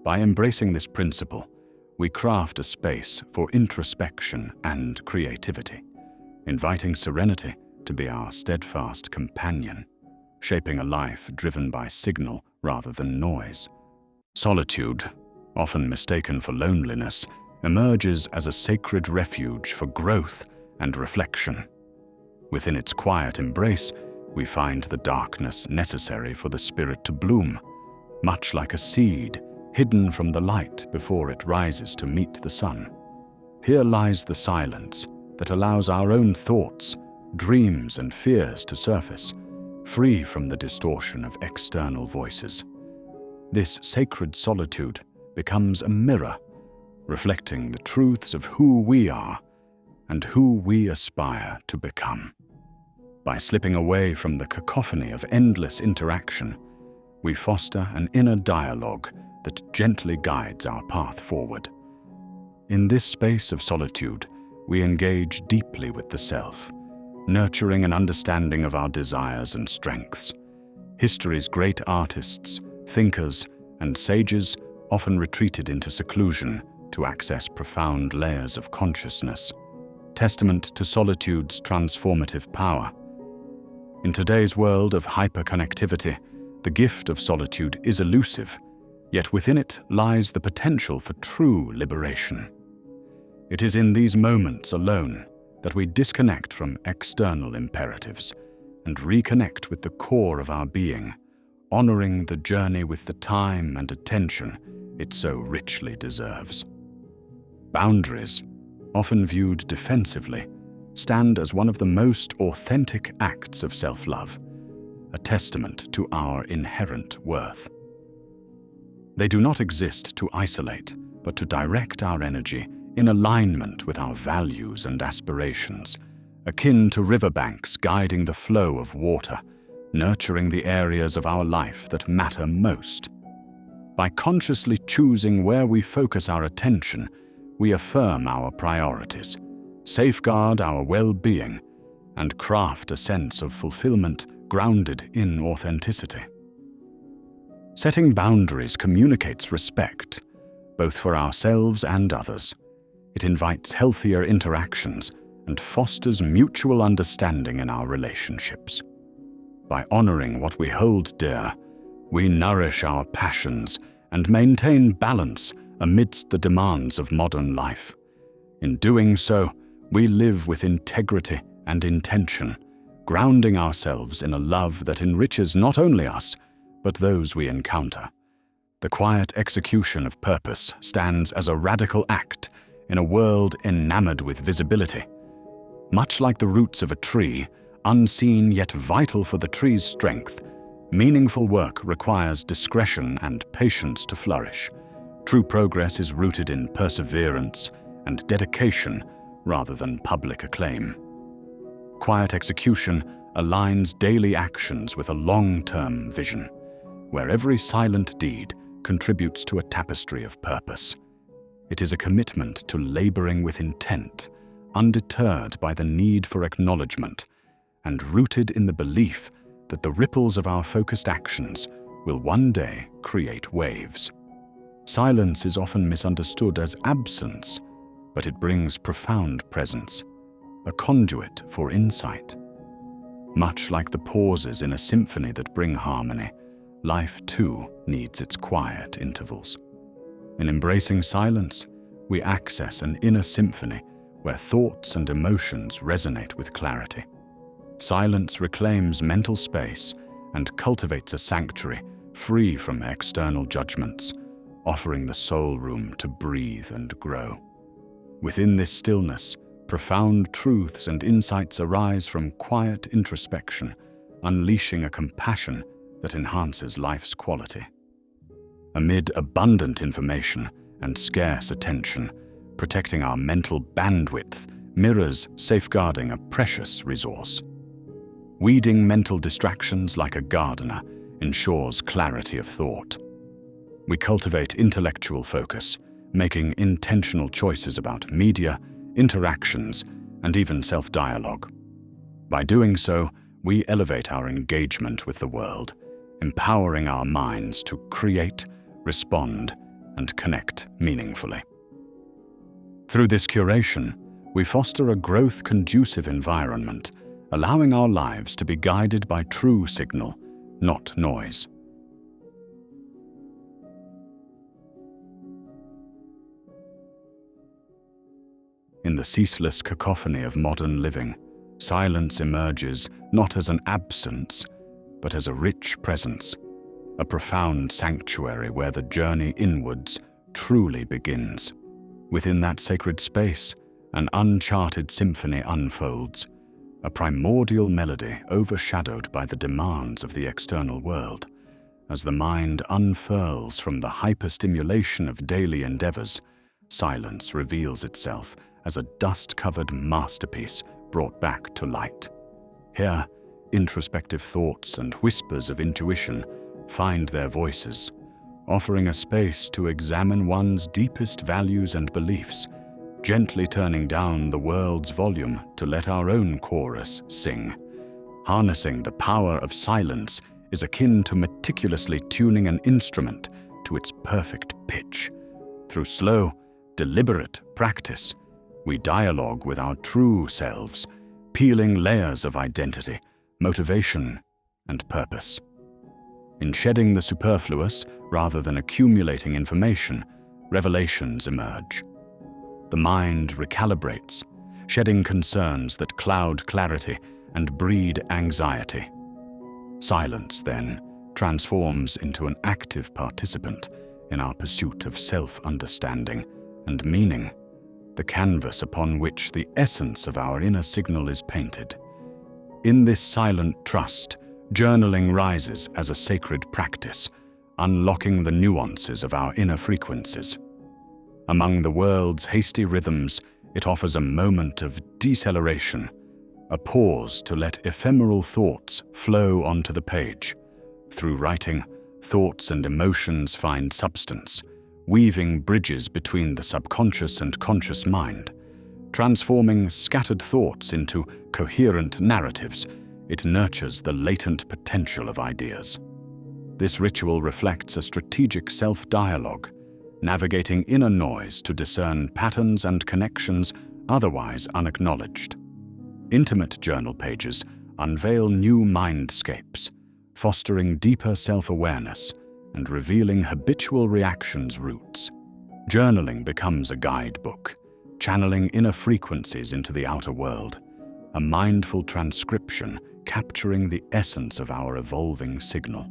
By embracing this principle, we craft a space for introspection and creativity, inviting serenity to be our steadfast companion, shaping a life driven by signal rather than noise. Solitude, often mistaken for loneliness, emerges as a sacred refuge for growth and reflection. Within its quiet embrace, we find the darkness necessary for the spirit to bloom, much like a seed hidden from the light before it rises to meet the sun. Here lies the silence that allows our own thoughts, dreams, and fears to surface, free from the distortion of external voices. This sacred solitude becomes a mirror, reflecting the truths of who we are and who we aspire to become. By slipping away from the cacophony of endless interaction, we foster an inner dialogue that gently guides our path forward. In this space of solitude, we engage deeply with the self, nurturing an understanding of our desires and strengths. History's great artists, thinkers, and sages often retreated into seclusion to access profound layers of consciousness, testament to solitude's transformative power. In today's world of hyperconnectivity, the gift of solitude is elusive, yet within it lies the potential for true liberation. It is in these moments alone that we disconnect from external imperatives and reconnect with the core of our being, honoring the journey with the time and attention it so richly deserves. Boundaries, often viewed defensively, stand as one of the most authentic acts of self-love, a testament to our inherent worth. They do not exist to isolate, but to direct our energy in alignment with our values and aspirations, akin to riverbanks guiding the flow of water, nurturing the areas of our life that matter most. By consciously choosing where we focus our attention, we affirm our priorities, safeguard our well-being, and craft a sense of fulfillment grounded in authenticity. Setting boundaries communicates respect, both for ourselves and others. It invites healthier interactions and fosters mutual understanding in our relationships. By honoring what we hold dear, we nourish our passions and maintain balance amidst the demands of modern life. In doing so, we live with integrity and intention, grounding ourselves in a love that enriches not only us, but those we encounter. The quiet execution of purpose stands as a radical act in a world enamored with visibility. Much like the roots of a tree, unseen yet vital for the tree's strength, meaningful work requires discretion and patience to flourish. True progress is rooted in perseverance and dedication rather than public acclaim. Quiet execution aligns daily actions with a long-term vision, where every silent deed contributes to a tapestry of purpose. It is a commitment to laboring with intent, undeterred by the need for acknowledgement, and rooted in the belief that the ripples of our focused actions will one day create waves. Silence is often misunderstood as absence, but it brings profound presence, a conduit for insight. Much like the pauses in a symphony that bring harmony, life too needs its quiet intervals. In embracing silence, we access an inner symphony where thoughts and emotions resonate with clarity. Silence reclaims mental space and cultivates a sanctuary free from external judgments, offering the soul room to breathe and grow. Within this stillness, profound truths and insights arise from quiet introspection, unleashing a compassion that enhances life's quality. Amid abundant information and scarce attention, protecting our mental bandwidth mirrors safeguarding a precious resource. Weeding mental distractions like a gardener ensures clarity of thought. We cultivate intellectual focus, making intentional choices about media, interactions, and even self-dialogue. By doing so, we elevate our engagement with the world, empowering our minds to create, respond, and connect meaningfully. Through this curation, we foster a growth-conducive environment, allowing our lives to be guided by true signal, not noise. In the ceaseless cacophony of modern living, silence emerges not as an absence, but as a rich presence, a profound sanctuary where the journey inwards truly begins. Within that sacred space, an uncharted symphony unfolds, a primordial melody overshadowed by the demands of the external world. As the mind unfurls from the hyperstimulation of daily endeavors, silence reveals itself as a dust-covered masterpiece brought back to light. Here, introspective thoughts and whispers of intuition find their voices, offering a space to examine one's deepest values and beliefs, gently turning down the world's volume to let our own chorus sing. Harnessing the power of silence is akin to meticulously tuning an instrument to its perfect pitch. Through slow, deliberate practice, we dialogue with our true selves, peeling layers of identity, motivation, and purpose. In shedding the superfluous rather than accumulating information, revelations emerge. The mind recalibrates, shedding concerns that cloud clarity and breed anxiety. Silence, then, transforms into an active participant in our pursuit of self-understanding and meaning, the canvas upon which the essence of our inner signal is painted. In this silent trust, journaling rises as a sacred practice, unlocking the nuances of our inner frequencies. Among the world's hasty rhythms, it offers a moment of deceleration, a pause to let ephemeral thoughts flow onto the page. Through writing, thoughts and emotions find substance, weaving bridges between the subconscious and conscious mind. Transforming scattered thoughts into coherent narratives, it nurtures the latent potential of ideas. This ritual reflects a strategic self-dialogue, navigating inner noise to discern patterns and connections otherwise unacknowledged. Intimate journal pages unveil new mindscapes, fostering deeper self-awareness and revealing habitual reactions' roots. Journaling becomes a guidebook, channeling inner frequencies into the outer world, a mindful transcription capturing the essence of our evolving signal.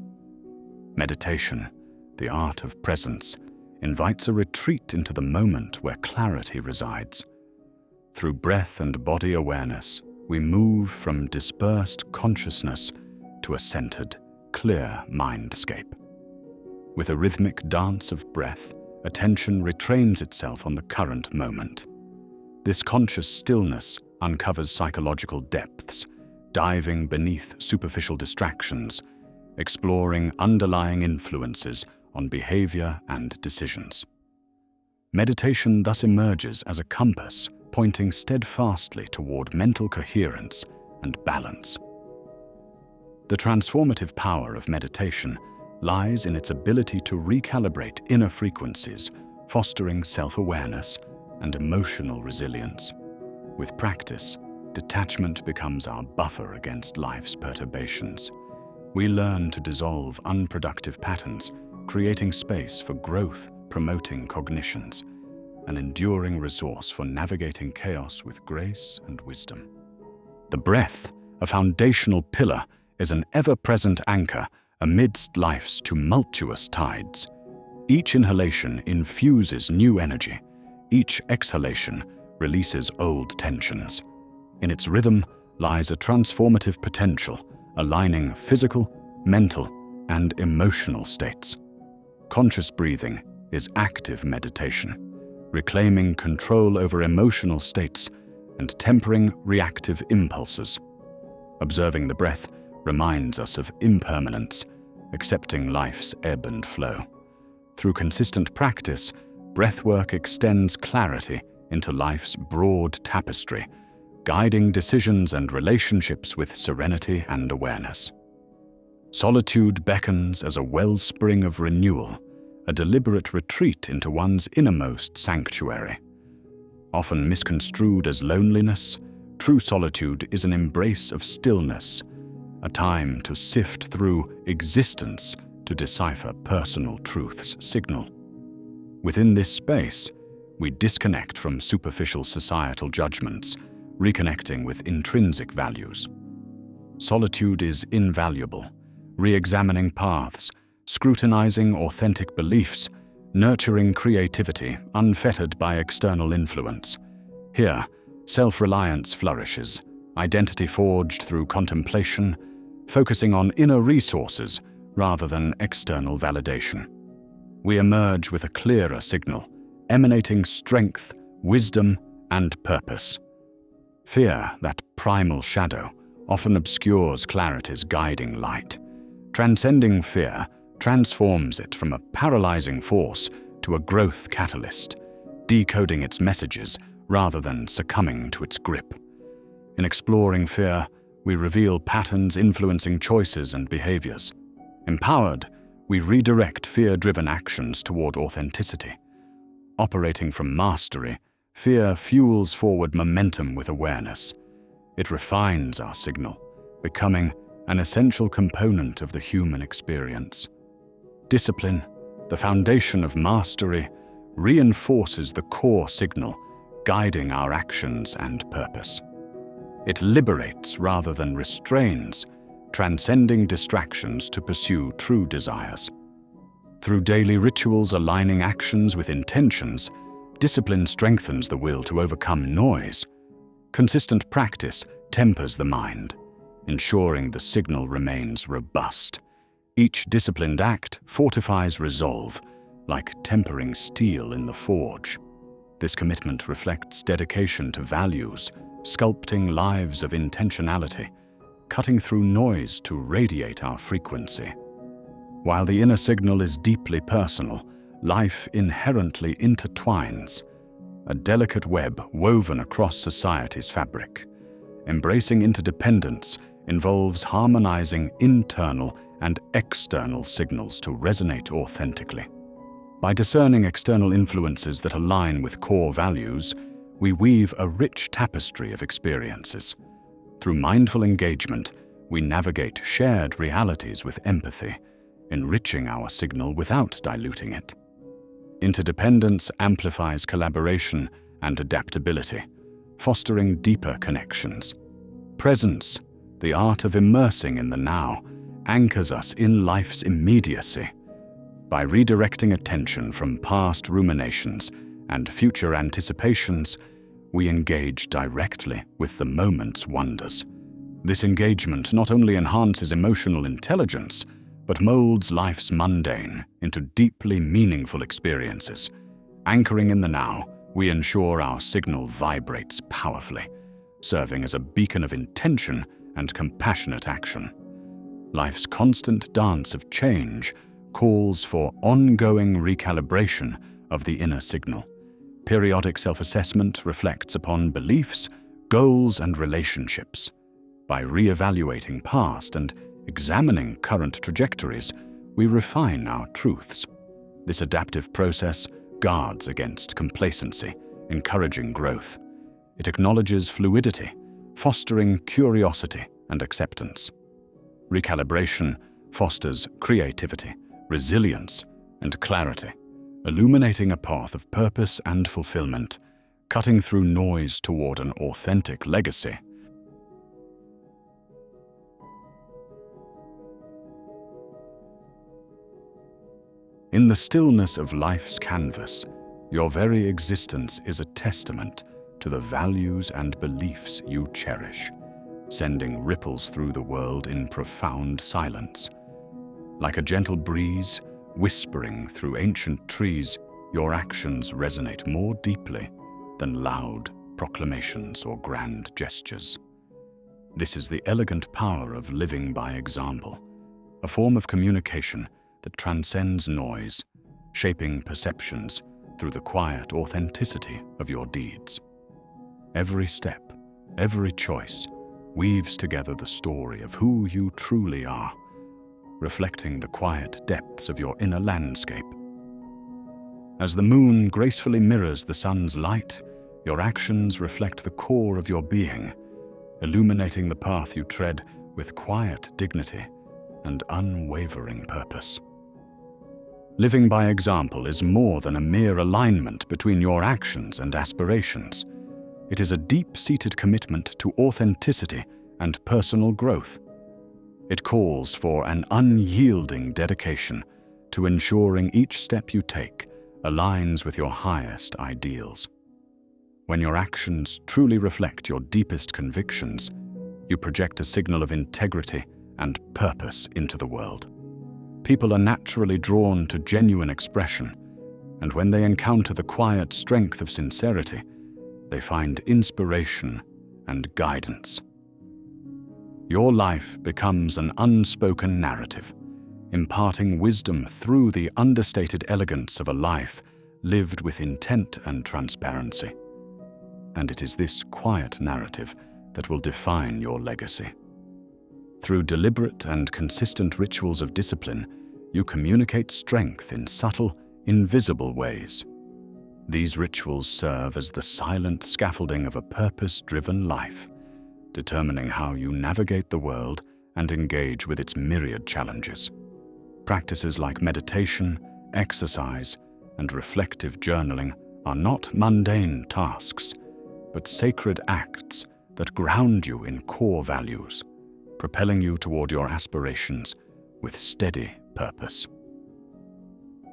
Meditation, the art of presence, invites a retreat into the moment where clarity resides. Through breath and body awareness, we move from dispersed consciousness to a centered, clear mindscape. With a rhythmic dance of breath, attention retrains itself on the current moment. This conscious stillness uncovers psychological depths, diving beneath superficial distractions, exploring underlying influences on behavior and decisions. Meditation thus emerges as a compass pointing steadfastly toward mental coherence and balance. The transformative power of meditation lies in its ability to recalibrate inner frequencies, fostering self-awareness and emotional resilience. With practice, detachment becomes our buffer against life's perturbations. We learn to dissolve unproductive patterns, creating space for growth, promoting cognitions, an enduring resource for navigating chaos with grace and wisdom. The breath, a foundational pillar, is an ever-present anchor amidst life's tumultuous tides. Each inhalation infuses new energy. Each exhalation releases old tensions. In its rhythm lies a transformative potential, aligning physical, mental, and emotional states. Conscious breathing is active meditation, reclaiming control over emotional states and tempering reactive impulses. Observing the breath reminds us of impermanence, accepting life's ebb and flow. Through consistent practice, breathwork extends clarity into life's broad tapestry, guiding decisions and relationships with serenity and awareness. Solitude beckons as a wellspring of renewal, a deliberate retreat into one's innermost sanctuary. Often misconstrued as loneliness, true solitude is an embrace of stillness, a time to sift through existence to decipher personal truth's signal. Within this space, we disconnect from superficial societal judgments, reconnecting with intrinsic values. Solitude is invaluable, re-examining paths, scrutinizing authentic beliefs, nurturing creativity unfettered by external influence. Here, self-reliance flourishes, identity forged through contemplation, focusing on inner resources rather than external validation. We emerge with a clearer signal, emanating strength, wisdom, and purpose. Fear, that primal shadow, often obscures clarity's guiding light. Transcending fear transforms it from a paralyzing force to a growth catalyst, decoding its messages rather than succumbing to its grip. In exploring fear, we reveal patterns influencing choices and behaviors. Empowered, we redirect fear-driven actions toward authenticity. Operating from mastery, fear fuels forward momentum with awareness. It refines our signal, becoming an essential component of the human experience. Discipline, the foundation of mastery, reinforces the core signal, guiding our actions and purpose. It liberates rather than restrains, transcending distractions to pursue true desires. Through daily rituals aligning actions with intentions, discipline strengthens the will to overcome noise. Consistent practice tempers the mind, ensuring the signal remains robust. Each disciplined act fortifies resolve, like tempering steel in the forge. This commitment reflects dedication to values, sculpting lives of intentionality, cutting through noise to radiate our frequency. While the inner signal is deeply personal, life inherently intertwines, a delicate web woven across society's fabric. Embracing interdependence involves harmonizing internal and external signals to resonate authentically. By discerning external influences that align with core values, we weave a rich tapestry of experiences. Through mindful engagement, we navigate shared realities with empathy, enriching our signal without diluting it. Interdependence amplifies collaboration and adaptability, fostering deeper connections. Presence, the art of immersing in the now, anchors us in life's immediacy. By redirecting attention from past ruminations and future anticipations, we engage directly with the moment's wonders. This engagement not only enhances emotional intelligence, but molds life's mundane into deeply meaningful experiences. Anchoring in the now, we ensure our signal vibrates powerfully, serving as a beacon of intention and compassionate action. Life's constant dance of change calls for ongoing recalibration of the inner signal. Periodic self-assessment reflects upon beliefs, goals, and relationships. By re-evaluating past and examining current trajectories, we refine our truths. This adaptive process guards against complacency, encouraging growth. It acknowledges fluidity, fostering curiosity and acceptance. Recalibration fosters creativity, resilience, and clarity, illuminating a path of purpose and fulfillment, cutting through noise toward an authentic legacy. In the stillness of life's canvas, your very existence is a testament to the values and beliefs you cherish, sending ripples through the world in profound silence. Like a gentle breeze, whispering through ancient trees, your actions resonate more deeply than loud proclamations or grand gestures. This is the elegant power of living by example, a form of communication that transcends noise, shaping perceptions through the quiet authenticity of your deeds. Every step, every choice, weaves together the story of who you truly are, reflecting the quiet depths of your inner landscape. As the moon gracefully mirrors the sun's light, your actions reflect the core of your being, illuminating the path you tread with quiet dignity and unwavering purpose. Living by example is more than a mere alignment between your actions and aspirations. It is a deep-seated commitment to authenticity and personal growth. It calls for an unyielding dedication to ensuring each step you take aligns with your highest ideals. When your actions truly reflect your deepest convictions, you project a signal of integrity and purpose into the world. People are naturally drawn to genuine expression, and when they encounter the quiet strength of sincerity, they find inspiration and guidance. Your life becomes an unspoken narrative, imparting wisdom through the understated elegance of a life lived with intent and transparency. And it is this quiet narrative that will define your legacy. Through deliberate and consistent rituals of discipline, you communicate strength in subtle, invisible ways. These rituals serve as the silent scaffolding of a purpose-driven life, determining how you navigate the world and engage with its myriad challenges. Practices like meditation, exercise, and reflective journaling are not mundane tasks, but sacred acts that ground you in core values, propelling you toward your aspirations with steady purpose.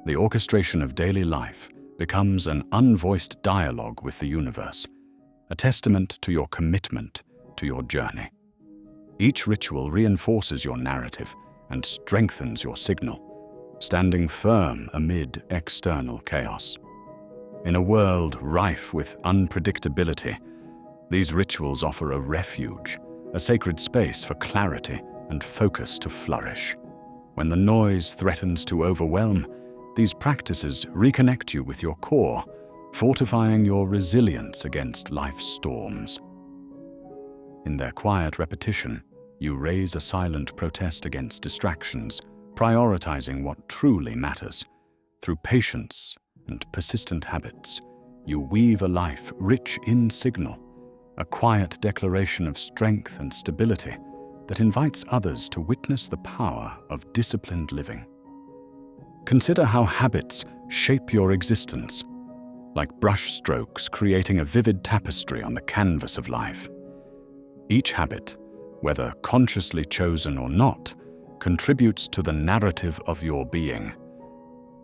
The orchestration of daily life becomes an unvoiced dialogue with the universe, a testament to your commitment to your journey. Each ritual reinforces your narrative and strengthens your signal, standing firm amid external chaos. In a world rife with unpredictability, these rituals offer a refuge, a sacred space for clarity and focus to flourish. When the noise threatens to overwhelm, these practices reconnect you with your core, fortifying your resilience against life's storms. In their quiet repetition, you raise a silent protest against distractions, prioritizing what truly matters. Through patience and persistent habits, you weave a life rich in signal, a quiet declaration of strength and stability that invites others to witness the power of disciplined living. Consider how habits shape your existence, like brushstrokes creating a vivid tapestry on the canvas of life. Each habit, whether consciously chosen or not, contributes to the narrative of your being.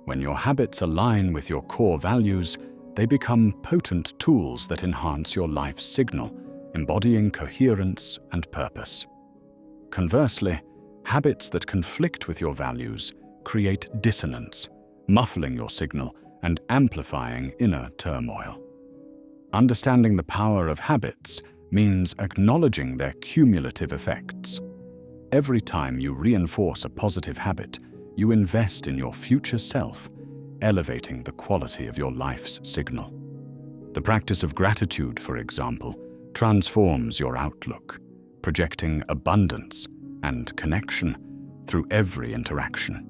When your habits align with your core values, they become potent tools that enhance your life's signal, embodying coherence and purpose. Conversely, habits that conflict with your values create dissonance, muffling your signal and amplifying inner turmoil. Understanding the power of habits means acknowledging their cumulative effects. Every time you reinforce a positive habit, you invest in your future self, elevating the quality of your life's signal. The practice of gratitude, for example, transforms your outlook, projecting abundance and connection through every interaction.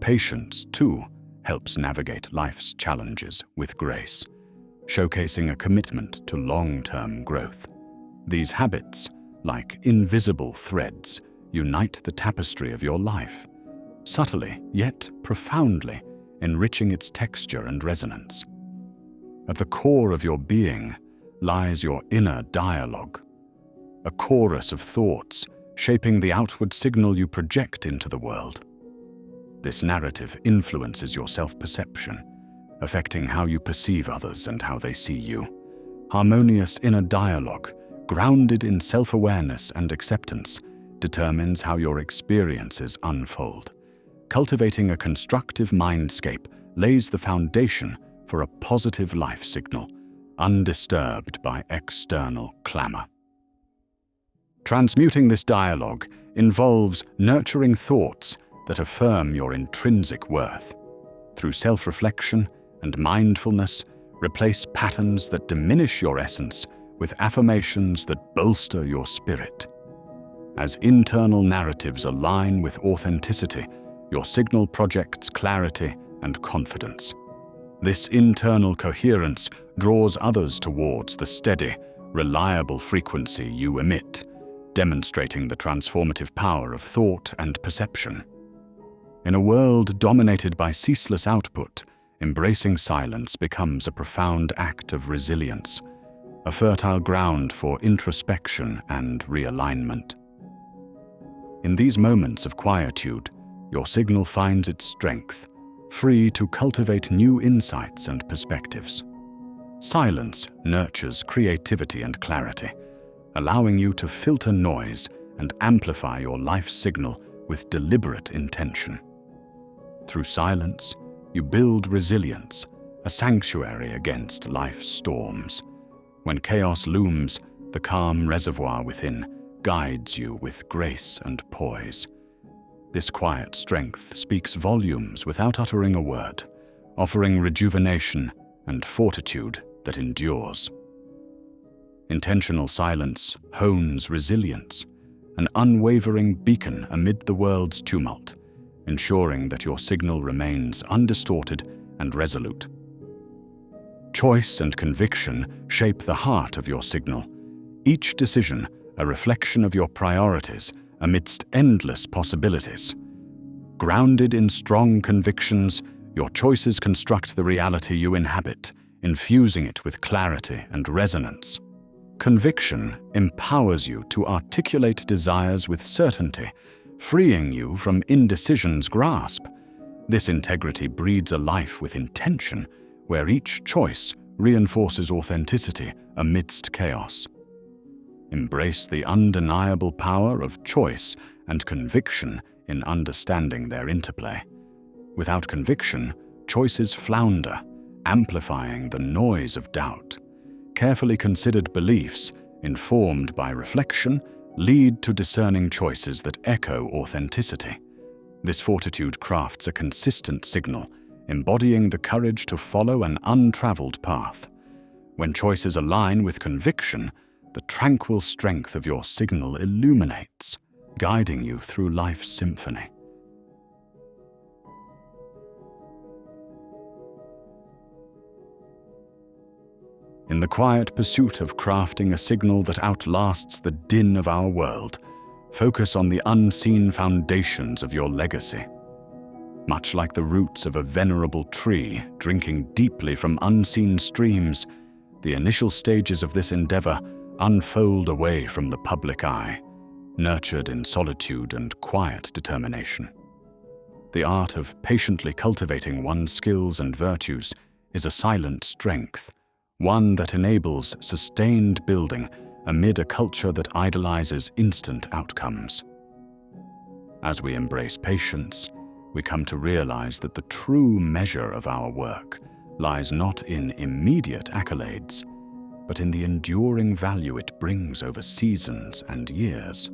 Patience, too, helps navigate life's challenges with grace, showcasing a commitment to long-term growth. These habits, like invisible threads, unite the tapestry of your life, subtly yet profoundly enriching its texture and resonance. At the core of your being lies your inner dialogue, a chorus of thoughts shaping the outward signal you project into the world. This narrative influences your self-perception, affecting how you perceive others and how they see you. Harmonious inner dialogue, grounded in self-awareness and acceptance, determines how your experiences unfold. Cultivating a constructive mindscape lays the foundation for a positive life signal, undisturbed by external clamor. Transmuting this dialogue involves nurturing thoughts that affirm your intrinsic worth. Through self-reflection and mindfulness, replace patterns that diminish your essence with affirmations that bolster your spirit. As internal narratives align with authenticity, your signal projects clarity and confidence. This internal coherence draws others towards the steady, reliable frequency you emit, demonstrating the transformative power of thought and perception. In a world dominated by ceaseless output, embracing silence becomes a profound act of resilience, a fertile ground for introspection and realignment. In these moments of quietude, your signal finds its strength, free to cultivate new insights and perspectives. Silence nurtures creativity and clarity, allowing you to filter noise and amplify your life signal with deliberate intention. Through silence, You build resilience, a sanctuary against life's storms. When chaos looms, the calm reservoir within guides you with grace and poise. This quiet strength speaks volumes without uttering a word, offering rejuvenation and fortitude that endures. Intentional silence hones resilience, an unwavering beacon amid the world's tumult, ensuring that your signal remains undistorted and resolute. Choice and conviction shape the heart of your signal, each decision a reflection of your priorities amidst endless possibilities. Grounded in strong convictions, your choices construct the reality you inhabit, infusing it with clarity and resonance. Conviction empowers you to articulate desires with certainty, freeing you from indecision's grasp. This integrity breeds a life with intention, where each choice reinforces authenticity amidst chaos. Embrace the undeniable power of choice and conviction in understanding their interplay. Without conviction, choices flounder, amplifying the noise of doubt. Carefully considered beliefs, informed by reflection, lead to discerning choices that echo authenticity. This fortitude crafts a consistent signal, embodying the courage to follow an untraveled path. When choices align with conviction, the tranquil strength of your signal illuminates, guiding you through life's symphony. In the quiet pursuit of crafting a signal that outlasts the din of our world, focus on the unseen foundations of your legacy. Much like the roots of a venerable tree drinking deeply from unseen streams, the initial stages of this endeavor unfold away from the public eye, nurtured in solitude and quiet determination. The art of patiently cultivating one's skills and virtues is a silent strength, one that enables sustained building amid a culture that idolizes instant outcomes. As we embrace patience, we come to realize that the true measure of our work lies not in immediate accolades, but in the enduring value it brings over seasons and years.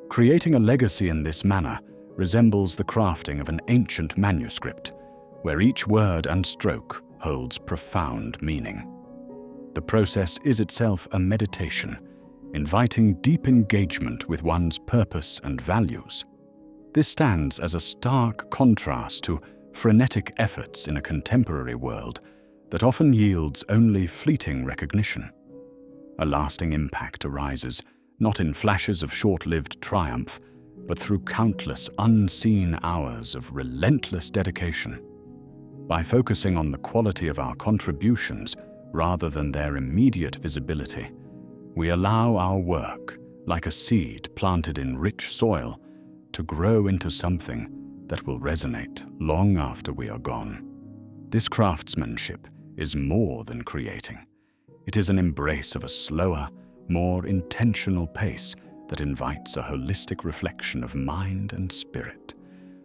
Creating a legacy in this manner resembles the crafting of an ancient manuscript, where each word and stroke holds profound meaning. The process is itself a meditation, inviting deep engagement with one's purpose and values. This stands as a stark contrast to frenetic efforts in a contemporary world that often yields only fleeting recognition. A lasting impact arises not in flashes of short-lived triumph, but through countless unseen hours of relentless dedication. By focusing on the quality of our contributions rather than their immediate visibility, we allow our work, like a seed planted in rich soil, to grow into something that will resonate long after we are gone. This craftsmanship is more than creating. It is an embrace of a slower, more intentional pace that invites a holistic reflection of mind and spirit.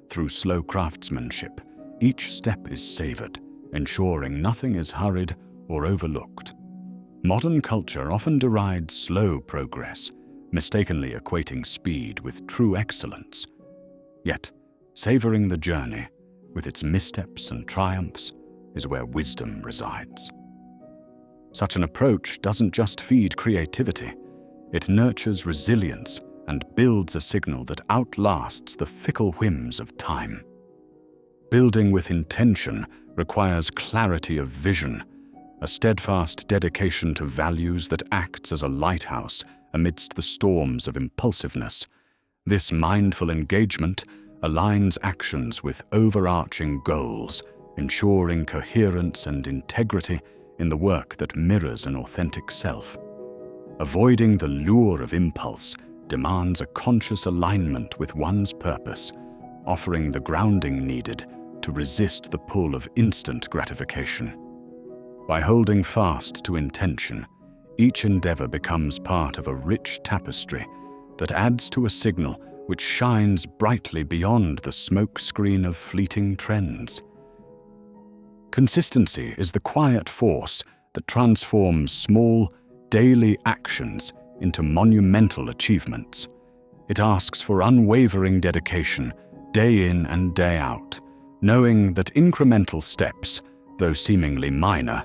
Through slow craftsmanship, each step is savored, ensuring nothing is hurried or overlooked. Modern culture often derides slow progress, mistakenly equating speed with true excellence. Yet, savoring the journey, with its missteps and triumphs, is where wisdom resides. Such an approach doesn't just feed creativity, it nurtures resilience and builds a signal that outlasts the fickle whims of time. Building with intention requires clarity of vision, a steadfast dedication to values that acts as a lighthouse amidst the storms of impulsiveness. This mindful engagement aligns actions with overarching goals, ensuring coherence and integrity in the work that mirrors an authentic self. Avoiding the lure of impulse demands a conscious alignment with one's purpose, offering the grounding needed to resist the pull of instant gratification. By holding fast to intention, each endeavor becomes part of a rich tapestry that adds to a signal which shines brightly beyond the smoke screen of fleeting trends. Consistency is the quiet force that transforms small, daily actions into monumental achievements. It asks for unwavering dedication, day in and day out, knowing that incremental steps, though seemingly minor,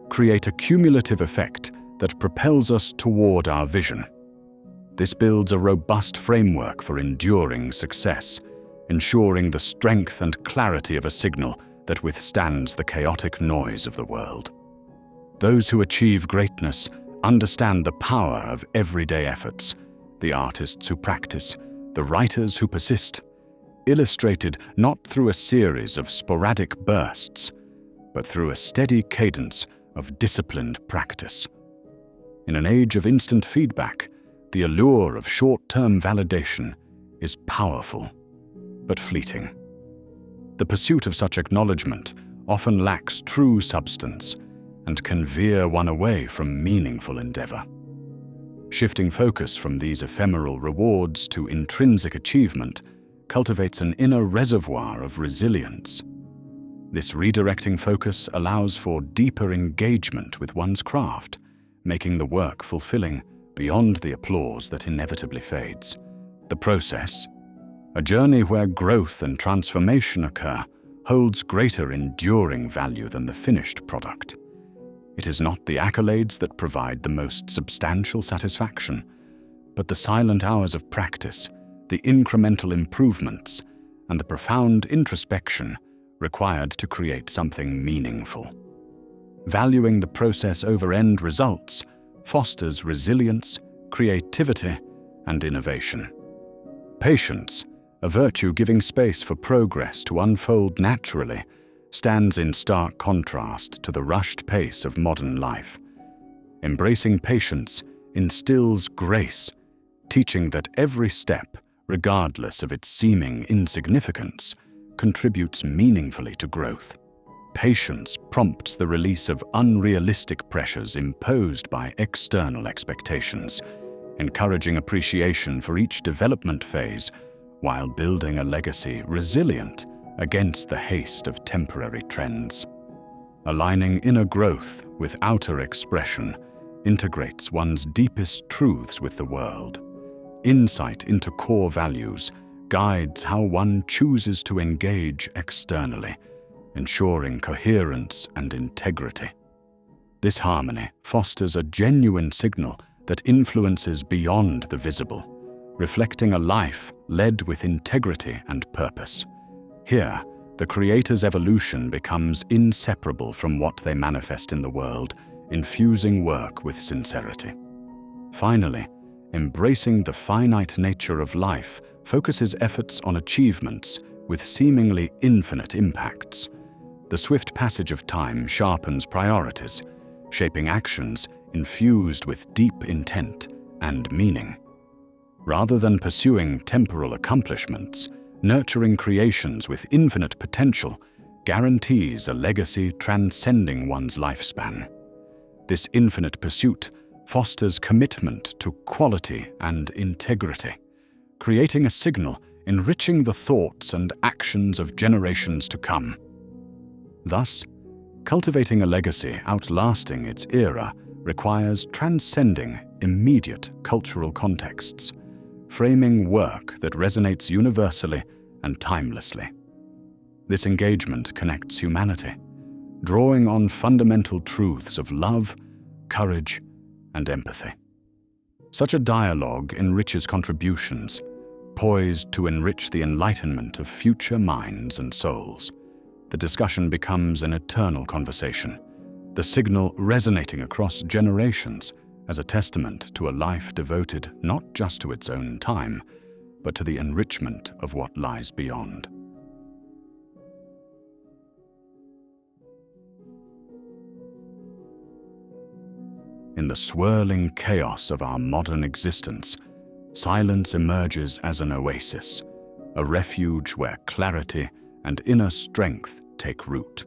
create a cumulative effect that propels us toward our vision. This builds a robust framework for enduring success, ensuring the strength and clarity of a signal that withstands the chaotic noise of the world. Those who achieve greatness understand the power of everyday efforts, the artists who practice, the writers who persist, illustrated not through a series of sporadic bursts, but through a steady cadence of disciplined practice. In an age of instant feedback, the allure of short-term validation is powerful, but fleeting. The pursuit of such acknowledgement often lacks true substance and can veer one away from meaningful endeavor. Shifting focus from these ephemeral rewards to intrinsic achievement cultivates an inner reservoir of resilience. This redirecting focus allows for deeper engagement with one's craft, making the work fulfilling beyond the applause that inevitably fades. The process, a journey where growth and transformation occur, holds greater enduring value than the finished product. It is not the accolades that provide the most substantial satisfaction, but the silent hours of practice, the incremental improvements, and the profound introspection required to create something meaningful. Valuing the process over end results fosters resilience, creativity, and innovation. Patience, a virtue giving space for progress to unfold naturally, stands in stark contrast to the rushed pace of modern life. Embracing patience instills grace, teaching that every step, regardless of its seeming insignificance, contributes meaningfully to growth. Patience prompts the release of unrealistic pressures imposed by external expectations, encouraging appreciation for each development phase while building a legacy resilient against the haste of temporary trends. Aligning inner growth with outer expression integrates one's deepest truths with the world. Insight into core values guides how one chooses to engage externally, ensuring coherence and integrity. This harmony fosters a genuine signal that influences beyond the visible, reflecting a life led with integrity and purpose. Here, the creator's evolution becomes inseparable from what they manifest in the world, infusing work with sincerity. Finally, embracing the finite nature of life focuses efforts on achievements with seemingly infinite impacts. The swift passage of time sharpens priorities, shaping actions infused with deep intent and meaning. Rather than pursuing temporal accomplishments, nurturing creations with infinite potential guarantees a legacy transcending one's lifespan. This infinite pursuit fosters commitment to quality and integrity, creating a signal enriching the thoughts and actions of generations to come. Thus, cultivating a legacy outlasting its era requires transcending immediate cultural contexts, framing work that resonates universally and timelessly. This engagement connects humanity, drawing on fundamental truths of love, courage, and empathy. Such a dialogue enriches contributions, poised to enrich the enlightenment of future minds and souls. The discussion becomes an eternal conversation, the signal resonating across generations as a testament to a life devoted not just to its own time, but to the enrichment of what lies beyond. In the swirling chaos of our modern existence, silence emerges as an oasis, a refuge where clarity and inner strength take root.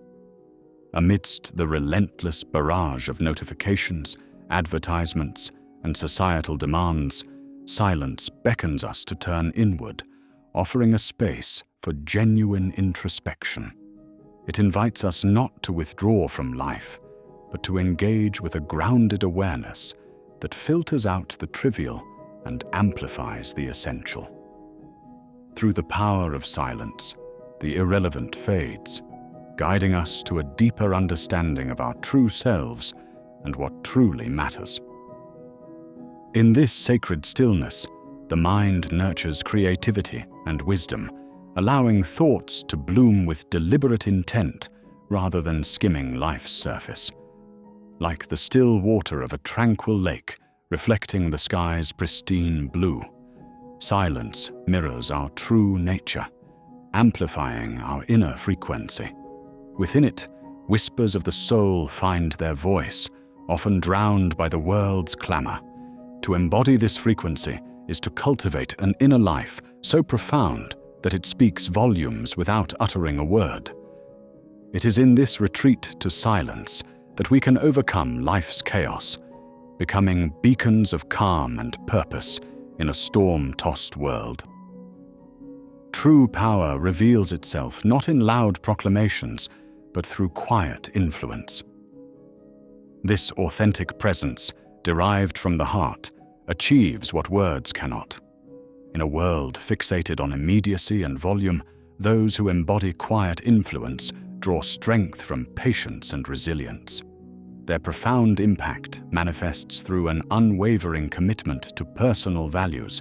Amidst the relentless barrage of notifications, advertisements, and societal demands, silence beckons us to turn inward, offering a space for genuine introspection. It invites us not to withdraw from life, but to engage with a grounded awareness that filters out the trivial and amplifies the essential. Through the power of silence, the irrelevant fades, guiding us to a deeper understanding of our true selves and what truly matters. In this sacred stillness, the mind nurtures creativity and wisdom, allowing thoughts to bloom with deliberate intent rather than skimming life's surface. Like the still water of a tranquil lake reflecting the sky's pristine blue, silence mirrors our true nature, amplifying our inner frequency. Within it, whispers of the soul find their voice, often drowned by the world's clamor. To embody this frequency is to cultivate an inner life so profound that it speaks volumes without uttering a word. It is in this retreat to silence that we can overcome life's chaos, becoming beacons of calm and purpose in a storm-tossed world. True power reveals itself not in loud proclamations, but through quiet influence. This authentic presence, derived from the heart, achieves what words cannot. In a world fixated on immediacy and volume, those who embody quiet influence draw strength from patience and resilience. Their profound impact manifests through an unwavering commitment to personal values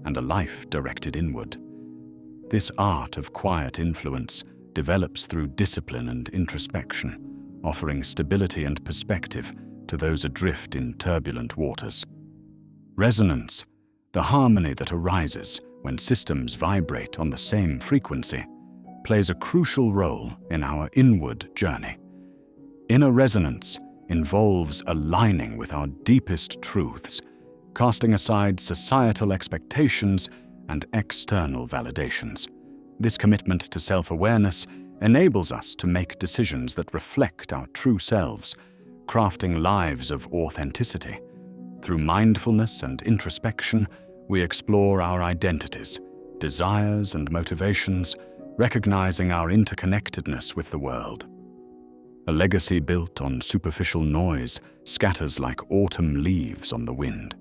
and a life directed inward. This art of quiet influence develops through discipline and introspection, offering stability and perspective to those adrift in turbulent waters. Resonance, the harmony that arises when systems vibrate on the same frequency, plays a crucial role in our inward journey. Inner resonance involves aligning with our deepest truths, casting aside societal expectations and external validations. This commitment to self-awareness enables us to make decisions that reflect our true selves, crafting lives of authenticity. Through mindfulness and introspection, we explore our identities, desires, and motivations, recognizing our interconnectedness with the world. A legacy built on superficial noise scatters like autumn leaves on the wind.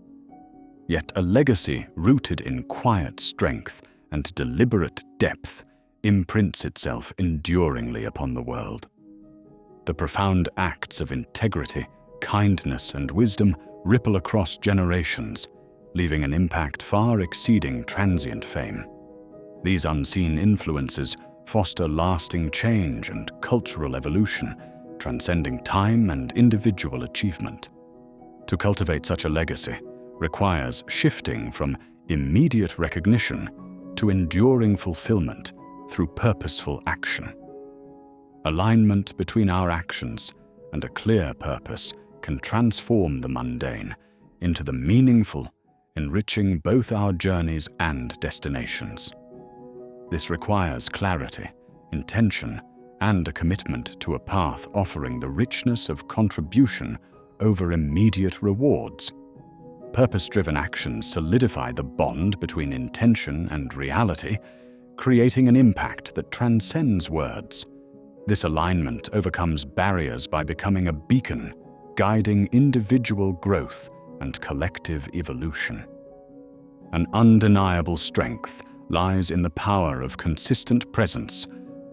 Yet a legacy rooted in quiet strength and deliberate depth imprints itself enduringly upon the world. The profound acts of integrity, kindness, and wisdom ripple across generations, leaving an impact far exceeding transient fame. These unseen influences foster lasting change and cultural evolution, transcending time and individual achievement. To cultivate such a legacy requires shifting from immediate recognition to enduring fulfillment through purposeful action. Alignment between our actions and a clear purpose can transform the mundane into the meaningful, enriching both our journeys and destinations. This requires clarity, intention, and a commitment to a path offering the richness of contribution over immediate rewards. Purpose-driven actions solidify the bond between intention and reality, creating an impact that transcends words. This alignment overcomes barriers by becoming a beacon, guiding individual growth and collective evolution. An undeniable strength lies in the power of consistent presence,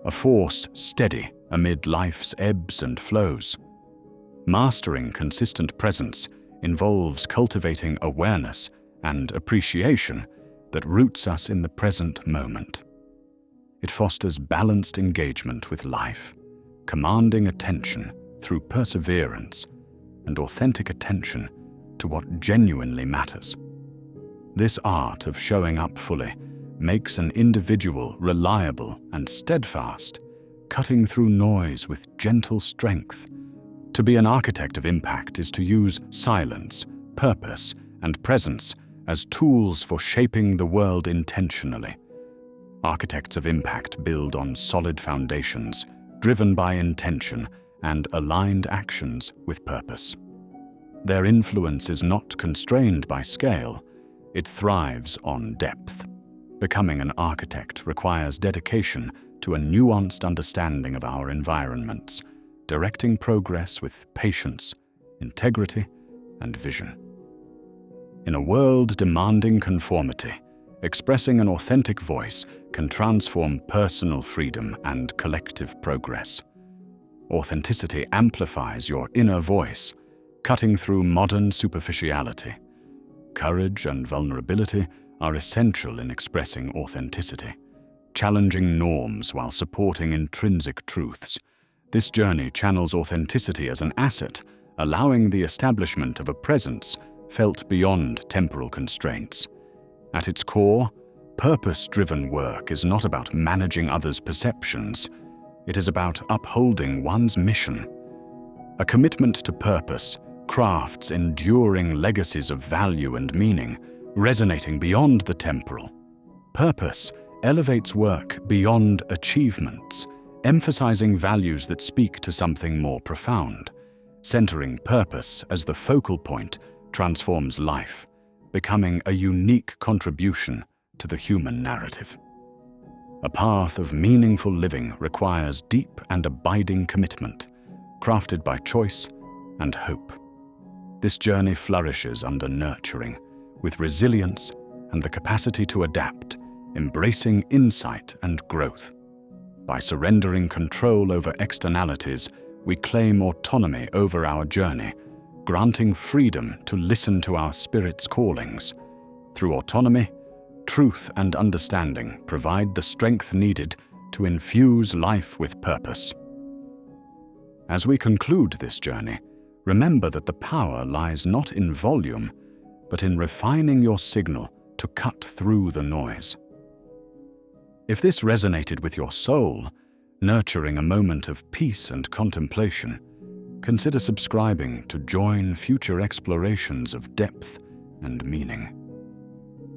a force steady amid life's ebbs and flows. Mastering consistent presence involves cultivating awareness and appreciation that roots us in the present moment. It fosters balanced engagement with life, commanding attention through perseverance and authentic attention to what genuinely matters. This art of showing up fully makes an individual reliable and steadfast, cutting through noise with gentle strength. To be an architect of impact is to use silence, purpose, and presence as tools for shaping the world intentionally. Architects of impact build on solid foundations, driven by intention and aligned actions with purpose. Their influence is not constrained by scale, it thrives on depth. Becoming an architect requires dedication to a nuanced understanding of our environments, directing progress with patience, integrity, and vision. In a world demanding conformity, expressing an authentic voice can transform personal freedom and collective progress. Authenticity amplifies your inner voice, cutting through modern superficiality. Courage and vulnerability are essential in expressing authenticity, challenging norms while supporting intrinsic truths. This journey channels authenticity as an asset, allowing the establishment of a presence felt beyond temporal constraints. At its core, purpose-driven work is not about managing others' perceptions. It is about upholding one's mission. A commitment to purpose crafts enduring legacies of value and meaning, resonating beyond the temporal. Purpose elevates work beyond achievements, emphasizing values that speak to something more profound. Centering purpose as the focal point transforms life, becoming a unique contribution to the human narrative. A path of meaningful living requires deep and abiding commitment, crafted by choice and hope. This journey flourishes under nurturing, with resilience and the capacity to adapt, embracing insight and growth. By surrendering control over externalities, we claim autonomy over our journey, granting freedom to listen to our spirit's callings. Through autonomy, truth and understanding provide the strength needed to infuse life with purpose. As we conclude this journey, remember that the power lies not in volume, but in refining your signal to cut through the noise. If this resonated with your soul, nurturing a moment of peace and contemplation, consider subscribing to join future explorations of depth and meaning.